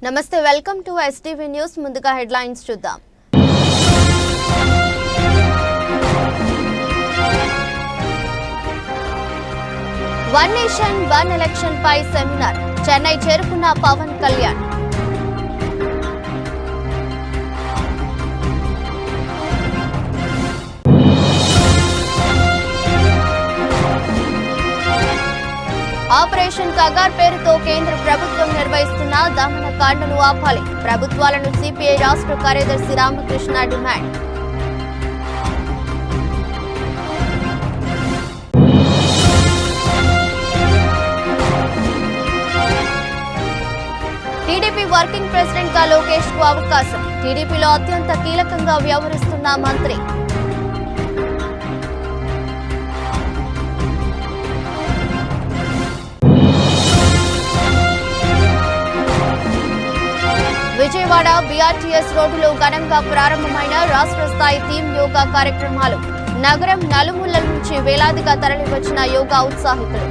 నమస్తే welcome to STV news ముందుగా headlines చూద్దాం. వన్ నేషన్ వన్ ఎలక్షన్ పై సెమినార్ చెన్నై చేరుకున్న పవన్ కళ్యాణ్. ఆపరేషన్ కగార్ పేరుతో కేంద్ర ప్రభుత్వం నిర్వహిస్తున్న దమనకాండను ఆపాలి. ప్రభుత్వాలను సిపిఐ రాష్ట్ర కార్యదర్శి Ramakrishna demand. TDP working president గా లోకేష్ కు అవకాశం. టీడీపీలో అత్యంత కీలకంగా వ్యవహరిస్తున్న మంత్రి. విజయవాడ బీఆర్టీఎస్ రోడ్డులో ఘనంగా ప్రారంభమైన రాష్ట్ర స్థాయి థీమ్ యోగా కార్యక్రమాలు. నగరం నలుమూలల నుంచి వేలాదిగా తరలివచ్చిన యోగా ఉత్సాహితులు.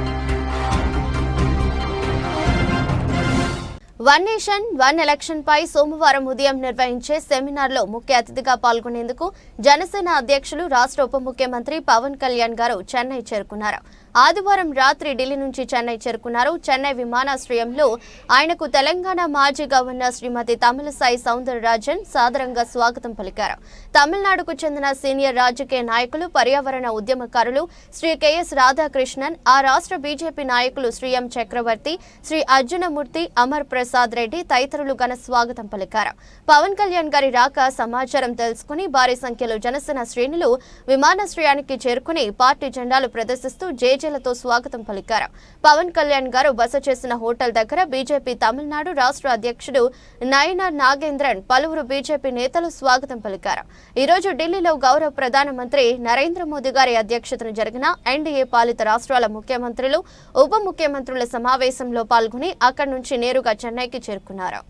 వన్ నేషన్ వన్ ఎలక్షన్ పై సోమవారం ఉదయం నిర్వహించే సెమినార్లో ముఖ్య అతిథిగా పాల్గొనేందుకు జనసేన అధ్యక్షులు రాష్ట్ర ఉప ముఖ్యమంత్రి పవన్ కళ్యాణ్ గారు చెన్నై చేరుకున్నారు. ఆదివారం రాత్రి ఢిల్లీ నుంచి చెన్నై చేరుకున్నారు. చెన్నై విమానాశ్రయంలో ఆయనకు తెలంగాణ మాజీ గవర్నర్ శ్రీమతి తమిళిసై సౌందరరాజన్ సాదరంగా స్వాగతం పలికారు. తమిళనాడుకు చెందిన సీనియర్ రాజకీయ నాయకులు, పర్యావరణ ఉద్యమకారులు శ్రీ కెఎస్ రాధాకృష్ణన్, ఆ రాష్ట్ర బీజేపీ నాయకులు శ్రీ ఎం చక్రవర్తి, శ్రీ అర్జునమూర్తి, అమర్ ప్రసాద్ రెడ్డి తదితరులు ఘన స్వాగతం పలికారు. పవన్ కళ్యాణ్ గారి రాక సమాచారం తెలుసుకుని భారీ సంఖ్యలో జనసేన శ్రేణులు విమానాశ్రయానికి చేరుకుని పార్టీ జెండాలు ప్రదర్శిస్తూ జేజేలతో స్వాగతం పలికారు. పవన్ కళ్యాణ్ గారు బస చేసిన హోటల్ దగ్గర బీజేపీ తమిళనాడు రాష్ట్ర అధ్యక్షుడు నయనార్ నాగేంద్రన్, పలువురు బీజేపీ నేతలు స్వాగతం పలికారు. ఈ రోజు ఢిల్లీలో గౌరవ ప్రధానమంత్రి నరేంద్ర మోదీ గారి అధ్యక్షతన జరిగిన ఎన్డీఏ పాలిత రాష్ట్రాల ముఖ్యమంత్రులు, ఉప ముఖ్యమంత్రుల సమావేశంలో పాల్గొని అక్కడి నుంచి నేరుగా చెన్నైకి చేరుకున్నారు.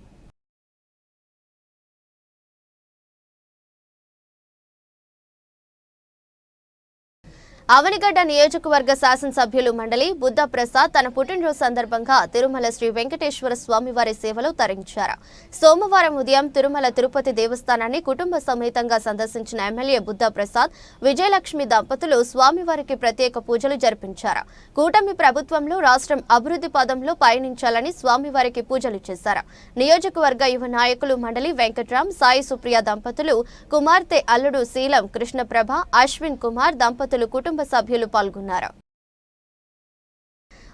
అవనిగడ్డ నియోజకవర్గ శాసనసభ్యులు మండలి బుద్ధ ప్రసాద్ తన పుట్టినరోజు సందర్భంగా తిరుమల శ్రీ వెంకటేశ్వర స్వామివారి సేవలో తరించారు. సోమవారం ఉదయం తిరుమల తిరుపతి దేవస్థానాన్ని కుటుంబ సమేతంగా సందర్శించిన ఎమ్మెల్యే బుద్ధ ప్రసాద్, విజయలక్ష్మి దంపతులు స్వామివారికి ప్రత్యేక పూజలు జరిపించారు. కూటమి ప్రభుత్వంలో రాష్ట్రం అభివృద్ధి పదంలో పయనించాలని స్వామివారికి పూజలు చేశారు. నియోజకవర్గ యువ నాయకులు మండలి వెంకట్రామ్, సాయి సుప్రియ దంపతులు, కుమార్తె అల్లుడు శీలం కృష్ణప్రభ, అశ్విన్ కుమార్ దంపతులు కుటుంబ సభ్యులు పాల్గొన్నారు.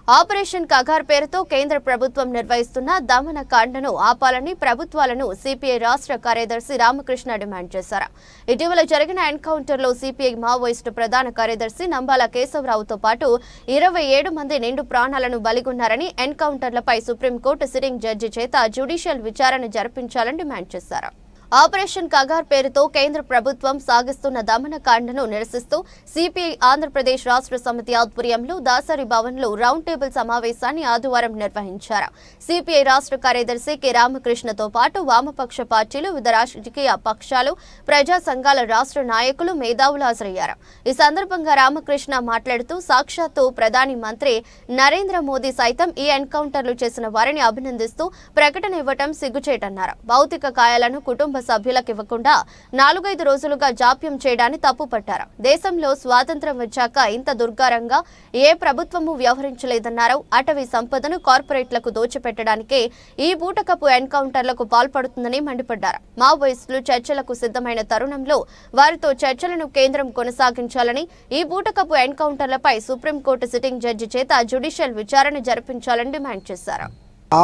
ఆపరేషన్ కగార్ పేరుతో కేంద్ర ప్రభుత్వం నిర్వహిస్తున్న దమనకాండను ఆపాలని ప్రభుత్వాలను సిపిఐ రాష్ట్ర కార్యదర్శి రామకృష్ణ డిమాండ్ చేశారు. ఇటీవల జరిగిన ఎన్కౌంటర్లో సిపిఐ మావోయిస్టు ప్రధాన కార్యదర్శి నంబాల కేశవరావుతో పాటు 27 మంది నిండు ప్రాణాలను బలిగొన్నారని, ఎన్కౌంటర్లపై సుప్రీంకోర్టు సిట్టింగ్ జడ్జి చేత జ్యుడిషియల్ విచారణ జరిపించాలని డిమాండ్ చేశారు. ఆపరేషన్ కగార్ పేరుతో కేంద్ర ప్రభుత్వం సాగిస్తున్న దమనకాండను నిరసిస్తూ సిపిఐ ఆంధ్రప్రదేశ్ రాష్ట్ర సమితి ఆధ్వర్యంలో దాసరి భవన్లో రౌండ్ టేబుల్ సమావేశాన్ని ఆదివారం నిర్వహించారు. సిపిఐ రాష్ట్ర కార్యదర్శి కె రామకృష్ణతో పాటు వామపక్ష పార్టీలు, వివిధ రాజకీయ పక్షాలు, ప్రజా సంఘాల రాష్ట్ర నాయకులు, మేధావులు హాజరయ్యారు. ఈ సందర్భంగా రామకృష్ణ మాట్లాడుతూ సాక్షాత్తు ప్రధాని మంత్రి నరేంద్ర మోదీ సైతం ఈ ఎన్కౌంటర్లు చేసిన వారిని అభినందిస్తూ ప్రకటన ఇవ్వటం సిగ్గుచేటన్నారు. భౌతిక కాయాలను కుటుంబ సభ్యులకు ఇవ్వకుండా 4-5 రోజులుగా జాప్యం చేయడాన్ని తప్పుపట్టారు. దేశంలో స్వాతంత్ర్యం వచ్చాక ఇంత దుర్గారంగా ఏ ప్రభుత్వము వ్యవహరించలేదన్నారు. అటవీ సంపదను కార్పొరేట్లకు దోచిపెట్టడానికే ఈ బూటకపు ఎన్కౌంటర్లకు పాల్పడుతుందని మండిపడ్డారు. మావోయిస్టులు చర్చలకు సిద్ధమైన తరుణంలో వారితో చర్చలను కేంద్రం కొనసాగించాలని, ఈ బూటకపు ఎన్కౌంటర్లపై సుప్రీంకోర్టు సిట్టింగ్ జడ్జి చేత జ్యుడిషియల్ విచారణ జరిపించాలని డిమాండ్ చేశారు.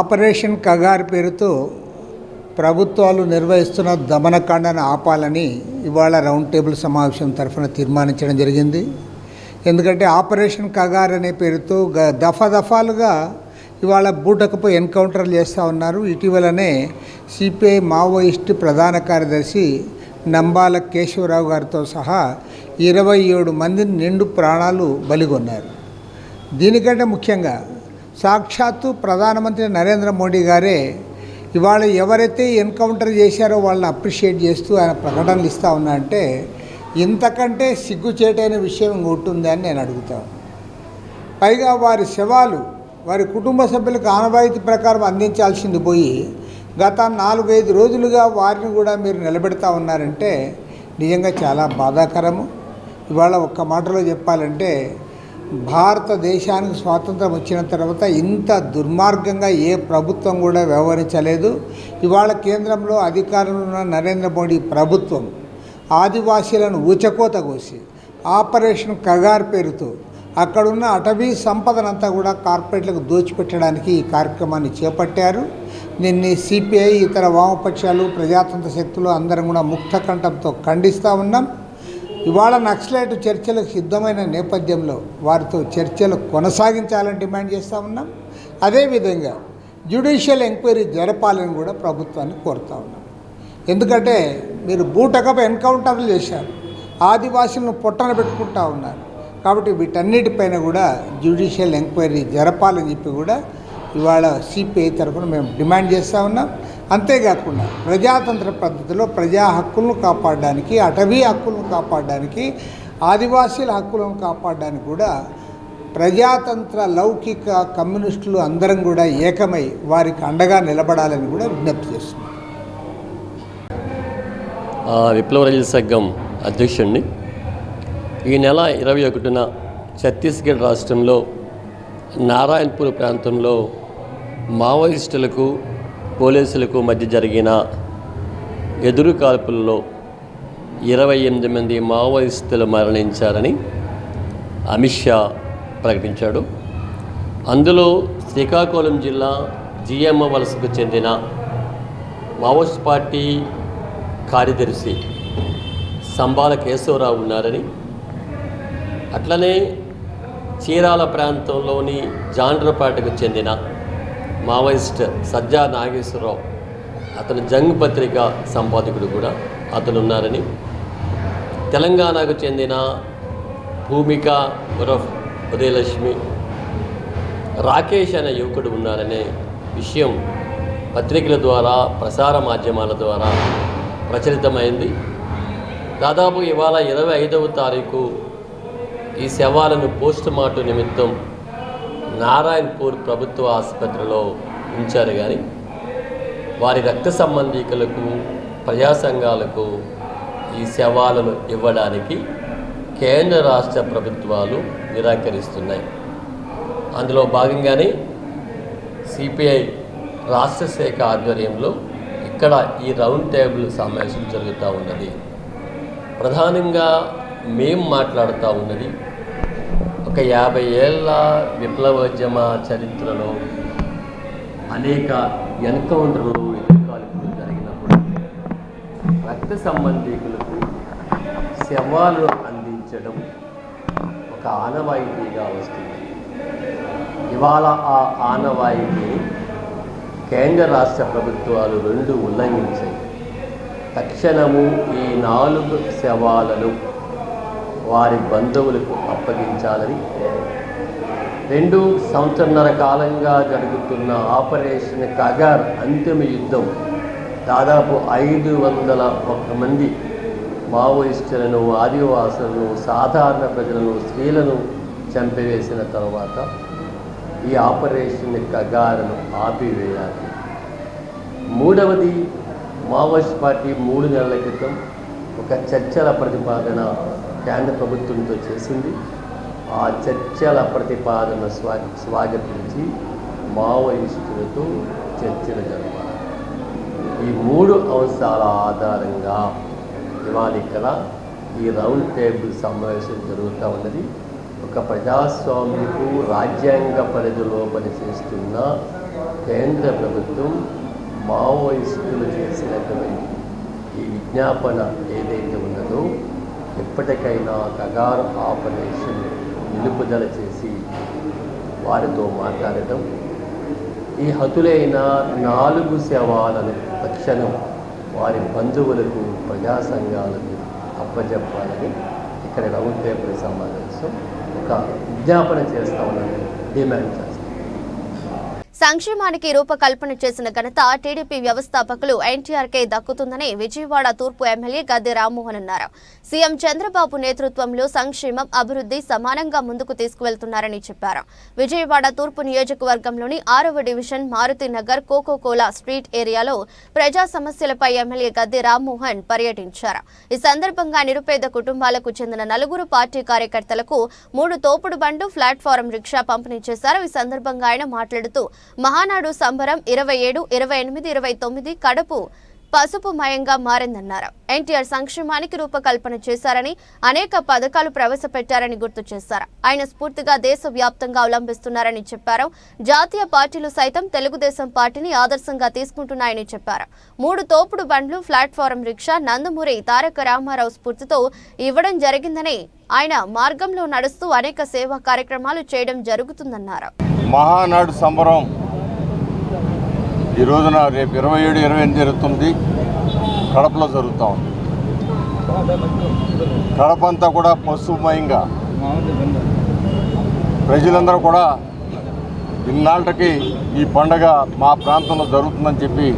ఆపరేషన్ కగార్ పేరుతో ప్రభుత్వాలు నిర్వహిస్తున్న దమనకాండను ఆపాలని ఇవాళ రౌండ్ టేబుల్ సమావేశం తరఫున తీర్మానించడం జరిగింది. ఎందుకంటే ఆపరేషన్ కగార్ అనే పేరుతో దఫాలుగా ఇవాళ బూటకపు ఎన్కౌంటర్లు చేస్తూ ఉన్నారు. ఇటీవలనే సిపిఐ మావోయిస్టు ప్రధాన కార్యదర్శి నంబాల కేశవరావు గారితో సహా 27 మంది నిండు ప్రాణాలు బలిగొన్నారు. దీనికంటే ముఖ్యంగా సాక్షాత్తు ప్రధానమంత్రి నరేంద్ర మోడీ గారే ఇవాళ ఎవరైతే ఎన్కౌంటర్ చేశారో వాళ్ళని అప్రిషియేట్ చేస్తూ ఆయన ప్రకటనలు ఇస్తూ ఉన్నా అంటే ఇంతకంటే సిగ్గుచేటైన విషయం ఇంకొట్టుందా అని నేను అడుగుతాను. పైగా వారి శవాలు వారి కుటుంబ సభ్యులకు ఆనవాయితీ ప్రకారం అందించాల్సింది పోయి గత 4-5 రోజులుగా వారిని కూడా మీరు నిలబెడతా ఉన్నారంటే నిజంగా చాలా బాధాకరము. ఇవాళ ఒక్క మాటలో చెప్పాలంటే భారతదేశానికి స్వాతంత్రం వచ్చిన తర్వాత ఇంత దుర్మార్గంగా ఏ ప్రభుత్వం కూడా వ్యవహరించలేదు. ఇవాళ కేంద్రంలో అధికారంలో ఉన్న నరేంద్ర మోడీ ప్రభుత్వం ఆదివాసీలను ఊచకోత కోసి ఆపరేషన్ కగార్ పేరుతో అక్కడున్న అటవీ సంపదనంతా కూడా కార్పొరేట్లకు దోచిపెట్టడానికి ఈ కార్యక్రమాన్ని చేపట్టారు. దీన్ని సిపిఐ, ఇతర వామపక్షాలు, ప్రజాతంత్ర శక్తులు అందరం కూడా ముక్త కంఠంతో ఖండిస్తూ ఉన్నాం. ఇవాళ నక్సలైట్ చర్చలకు సిద్ధమైన నేపథ్యంలో వారితో చర్చలు కొనసాగించాలని డిమాండ్ చేస్తూ ఉన్నాం. అదేవిధంగా జ్యుడిషియల్ ఎంక్వైరీ జరపాలని కూడా ప్రభుత్వాన్ని కోరుతూ ఉన్నాం. ఎందుకంటే మీరు బూటకపు ఎన్కౌంటర్లు చేశారు, ఆదివాసులను పొట్టన పెట్టుకుంటా ఉన్నారు. కాబట్టి వీటన్నిటిపైన కూడా జ్యుడిషియల్ ఎంక్వైరీ జరపాలని చెప్పి కూడా ఇవాళ సిపిఐ తరఫున మేము డిమాండ్ చేస్తూ ఉన్నాం. అంతేకాకుండా ప్రజాతంత్ర పద్ధతిలో ప్రజా హక్కులను కాపాడడానికి, అటవీ హక్కులను కాపాడడానికి, ఆదివాసీల హక్కులను కాపాడడానికి కూడా ప్రజాతంత్ర లౌకిక కమ్యూనిస్టులు అందరం కూడా ఏకమై వారికి అండగా నిలబడాలని కూడా విజ్ఞప్తి చేస్తున్నాం. విప్లవ రైలు సంఘం అధ్యక్షుడిని. ఈ నెల 21న ఛత్తీస్గఢ్ రాష్ట్రంలో నారాయణపూర్ ప్రాంతంలో మావోయిస్టులకు పోలీసులకు మధ్య జరిగిన ఎదురు కాల్పుల్లో 28 మంది మావోయిస్టులు మరణించారని అమిత్ షా ప్రకటించాడు. అందులో శ్రీకాకుళం జిల్లా జిఎమ్మ వలసకు చెందిన మావోయిస్ట్ పార్టీ కార్యదర్శి సంబాల కేశవరావు ఉన్నారని, అట్లనే చీరాల ప్రాంతంలోని జాండ్రపేటకు చెందిన మావోయిస్ట్ సజ్జా నాగేశ్వరరావు, అతను జంగ్ పత్రిక సంపాదకుడు కూడా అతను ఉన్నారని, తెలంగాణకు చెందిన భూమిక ఉరఫ్ ఉదయలక్ష్మి, రాకేష్ అనే యువకుడు ఉన్నారనే విషయం పత్రికల ద్వారా, ప్రసార మాధ్యమాల ద్వారా ప్రచలితమైంది. దాదాపు ఇవాళ 25వ తారీఖు ఈ శవాలను పోస్టుమార్టం నిమిత్తం నారాయణపూర్ ప్రభుత్వ ఆసుపత్రిలో ఉంచారు. కానీ వారి రక్త సంబంధీకులకు, ప్రజా సంఘాలకు ఈ శవాలను ఇవ్వడానికి కేంద్ర రాష్ట్ర ప్రభుత్వాలు నిరాకరిస్తున్నాయి. అందులో భాగంగానే సిపిఐ రాష్ట్ర శాఖ ఆధ్వర్యంలో ఇక్కడ ఈ రౌండ్ టేబుల్ సమావేశం జరుగుతూ ఉన్నది. ప్రధానంగా మేము మాట్లాడుతూ ఉన్నది ఒక 50 ఏళ్ల విప్లవోద్యమ చరిత్రలో అనేక ఎన్కౌంటర్లు, ఎదురుకాల్పులు జరిగినప్పుడు రక్త సంబంధీకులకు శవాలను అందించడం ఒక ఆనవాయితీగా వస్తుంది. ఇవాళ ఆ ఆనవాయితీని కేంద్ర రాష్ట్ర ప్రభుత్వాలు 2 ఉల్లంఘించాయి. తక్షణము ఈ 4 శవాలను వారి బంధువులకు అప్పగించాలని, 2 సంవత్సరాల కాలంగా జరుగుతున్న ఆపరేషన్ కగార్ అంతిమ యుద్ధం దాదాపు 501 మంది మావోయిస్టులను, ఆదివాసులను, సాధారణ ప్రజలను, స్త్రీలను చంపివేసిన తర్వాత ఈ ఆపరేషన్ కగారును ఆపివేయాలి. 3వది, మావోయిస్ట్ పార్టీ 3 నెలల క్రితం ఒక చర్చల ప్రతిపాదన కేంద్ర ప్రభుత్వంతో చేసింది. ఆ చర్చల ప్రతిపాదన స్వాగతించి మావోయిస్టులతో చర్చలు జరపాలి. ఈ 3 అంశాల ఆధారంగా ఇవాళ ఇక్కడ ఈ రౌండ్ టేబుల్ సమావేశం జరుగుతూ ఉన్నది. ఒక ప్రజాస్వామ్యపు రాజ్యాంగ పరిధిలో పనిచేస్తున్న కేంద్ర ప్రభుత్వం మావోయిస్టులు చేసినటువంటి ఈ విజ్ఞాపన ఏదైతే ఉన్నదో ఎప్పటికైనా కగార్ ఆపరేషన్ నిలుపుదల చేసి వారితో మాట్లాడటం, ఈ హతులైన 4 శవాలను తక్షణం వారి బంధువులకు, ప్రజా సంఘాలకు అప్పజెప్పాలని ఇక్కడ రౌండ్ టేబుల్ సమావేశం ఒక విజ్ఞాపన చేస్తామని డిమాండ్ చేస్తాం. సంక్షేమానికి రూపకల్పన చేసిన ఘనత టీడీపీ వ్యవస్థాపకులు ఎన్టీఆర్కే దక్కుతుందని విజయవాడ తూర్పు ఎమ్మెల్యే గద్దె రామ్మోహన్ అన్నారు. సీఎం చంద్రబాబు నేతృత్వంలో సంక్షేమం, అభివృద్ధి సమానంగా ముందుకు తీసుకువెళ్తున్నారని చెప్పారు. విజయవాడ తూర్పు నియోజకవర్గంలోని 6వ division Maruti Nagar coca cola street ఏరియాలో ప్రజా సమస్యలపై ఎమ్మెల్యే గద్దె రామ్మోహన్ పర్యటించారు. ఈ సందర్భంగా నిరుపేద కుటుంబాలకు చెందిన 4 పార్టీ కార్యకర్తలకు 3 తోపుడు బండ్లు, ప్లాట్ఫారం రిక్షా పంపిణీ చేశారు. ఈ సందర్భంగా ఆయన మాట్లాడుతూ మహానాడు సంబరం 27, 28, 29 కడుపు పసుపుమయంగా మారిందన్నారు. ఎన్టీఆర్ సంక్షేమానికి రూపకల్పన చేశారని, అనేక పథకాలు ప్రవేశపెట్టారని గుర్తు చేశారు. ఆయన స్ఫూర్తిగా దేశవ్యాప్తంగా అవలంబిస్తున్నారని చెప్పారు. జాతీయ పార్టీలు సైతం తెలుగుదేశం పార్టీని ఆదర్శంగా తీసుకుంటున్నాయని చెప్పారు. 3 తోపుడు బండ్లు, ప్లాట్ఫారం రిక్షా నందమూరి తారక రామారావు స్ఫూర్తితో ఇవ్వడం జరిగిందని, ఆయన మార్గంలో నడుస్తూ అనేక సేవా కార్యక్రమాలు చేయడం జరుగుతుందన్నారు. మహానాడు సంబరం ఈ రోజున రేపు 27, 28, 29 కడపలో జరుగుతూ ఉంది. కడప అంతా కూడా పసుపుమయంగా ప్రజలందరూ కూడా ఇన్నాళ్ళకి ఈ పండగ మా ప్రాంతంలో జరుగుతుందని చెప్పి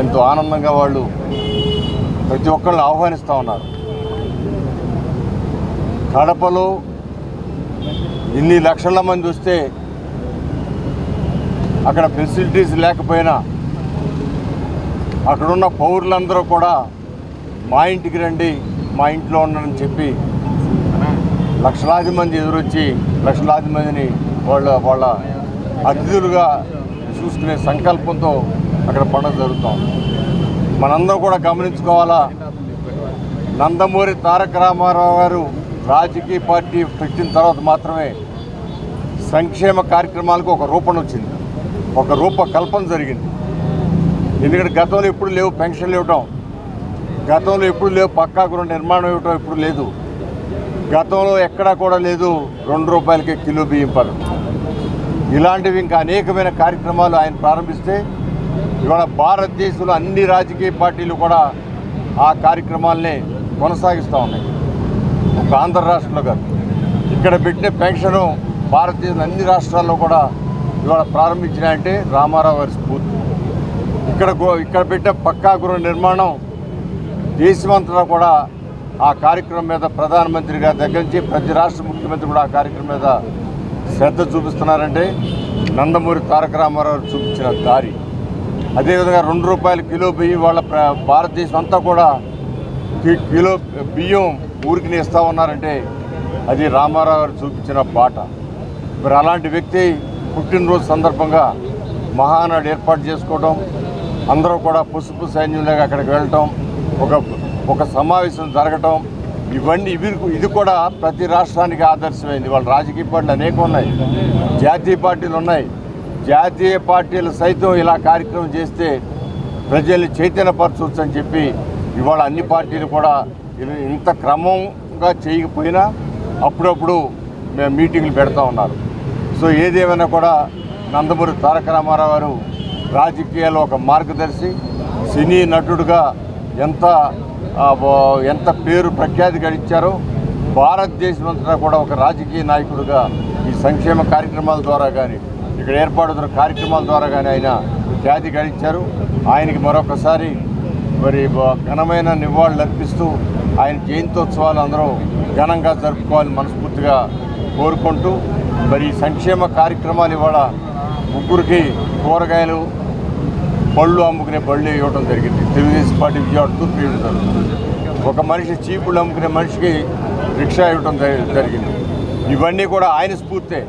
ఎంతో ఆనందంగా వాళ్ళు ప్రతి ఒక్కరిని ఆహ్వానిస్తూ ఉన్నారు. కడపలో ఇన్ని లక్షల మంది వస్తే అక్కడ ఫెసిలిటీస్ లేకపోయినా అక్కడున్న పౌరులందరూ కూడా మా ఇంటికి రండి, మా ఇంట్లో ఉండని చెప్పి లక్షలాది మంది ఎదురొచ్చి లక్షలాది మందిని వాళ్ళ అతిథులుగా చూసుకునే సంకల్పంతో అక్కడ పండుగ జరుగుతాం. మనందరం కూడా గమనించుకోవాలా, నందమూరి తారక రామారావు గారు రాజకీయ పార్టీ పెట్టిన తర్వాత మాత్రమే సంక్షేమ కార్యక్రమాలకు ఒక రూపణ వచ్చింది, ఒక రూపకల్పన జరిగింది. ఎందుకంటే గతంలో ఎప్పుడు లేవు పెన్షన్లు ఇవ్వటం, గతంలో ఎప్పుడు లేవు పక్కా గృహ నిర్మాణం ఇవ్వటం ఎప్పుడు లేదు, గతంలో ఎక్కడా కూడా లేదు 2 రూపాయలకే కిలో బియ్యం పథకం. ఇలాంటివి ఇంకా అనేకమైన కార్యక్రమాలు ఆయన ప్రారంభిస్తే ఇవాళ భారతదేశంలో అన్ని రాజకీయ పార్టీలు కూడా ఆ కార్యక్రమాలనే కొనసాగిస్తూ ఉన్నాయి. ఒక ఆంధ్ర రాష్ట్రంలో కాదు, ఇక్కడ పెట్టిన పెన్షను భారతదేశంలో అన్ని రాష్ట్రాల్లో కూడా ఇవాళ ప్రారంభించినాయంటే రామారావు గారి స్ఫూర్తి. ఇక్కడ పెట్టిన పక్కా గృహ నిర్మాణం దేశమంతటా కూడా ఆ కార్యక్రమం మీద ప్రధానమంత్రి గారి దగ్గర నుంచి ప్రతి రాష్ట్ర ముఖ్యమంత్రి కూడా ఆ కార్యక్రమం మీద శ్రద్ధ చూపిస్తున్నారంటే నందమూరి తారక రామారావు చూపించిన దారి. అదేవిధంగా 2 రూపాయల కిలో బియ్యం వాళ్ళ భారతదేశం అంతా కూడా కిలో బియ్యం ఊరికి ఇస్తూ ఉన్నారంటే అది రామారావు గారు చూపించిన బాట. మరి అలాంటి వ్యక్తి పుట్టినరోజు సందర్భంగా మహానాడు ఏర్పాటు చేసుకోవడం, అందరూ కూడా పసుపు సైన్యంలాగా అక్కడికి వెళ్ళటం, ఒక సమావేశం జరగటం, ఇది కూడా ప్రతి రాష్ట్రానికి ఆదర్శమైంది. వాళ్ళ రాజకీయ పార్టీలు అనేకం ఉన్నాయి, జాతీయ పార్టీలు ఉన్నాయి. జాతీయ పార్టీలు సైతం ఇలా కార్యక్రమం చేస్తే ప్రజల్ని చైతన్యపరచవచ్చు అని చెప్పి ఇవాళ అన్ని పార్టీలు కూడా ఇంత క్రమంగా చేయకపోయినా అప్పుడప్పుడు మేము మీటింగ్లు పెడతా ఉన్నారు. సో ఏదేమైనా కూడా నందమూరి తారక రామారావు గారు రాజకీయాల్లో ఒక మార్గదర్శి, సినీ నటుడుగా ఎంత పేరు ప్రఖ్యాతి గడించారో భారతదేశం అంతటా కూడా ఒక రాజకీయ నాయకుడిగా ఈ సంక్షేమ కార్యక్రమాల ద్వారా కానీ ఇక్కడ ఏర్పాటుతున్న కార్యక్రమాల ద్వారా కానీ ఆయన ఖ్యాతి గడించారు. ఆయనకి మరొకసారి మరి ఘనమైన నివాళులు అర్పిస్తూ ఆయన జయంతోత్సవాలు అందరూ ఘనంగా జరుపుకోవాలని మనస్ఫూర్తిగా కోరుకుంటూ మరి ఈ సంక్షేమ కార్యక్రమాలు ఇవాళ 3 కూరగాయలు, పళ్ళు అమ్ముకునే బళ్ళు ఇవ్వడం జరిగింది. తెలుగుదేశం పార్టీ విజయవాడ తూర్పు ఇవ్వడం, ఒక మనిషి చీపుళ్ళు అమ్ముకునే మనిషికి రిక్షా ఇవ్వడం జరిగింది. ఇవన్నీ కూడా ఆయన స్ఫూర్తే.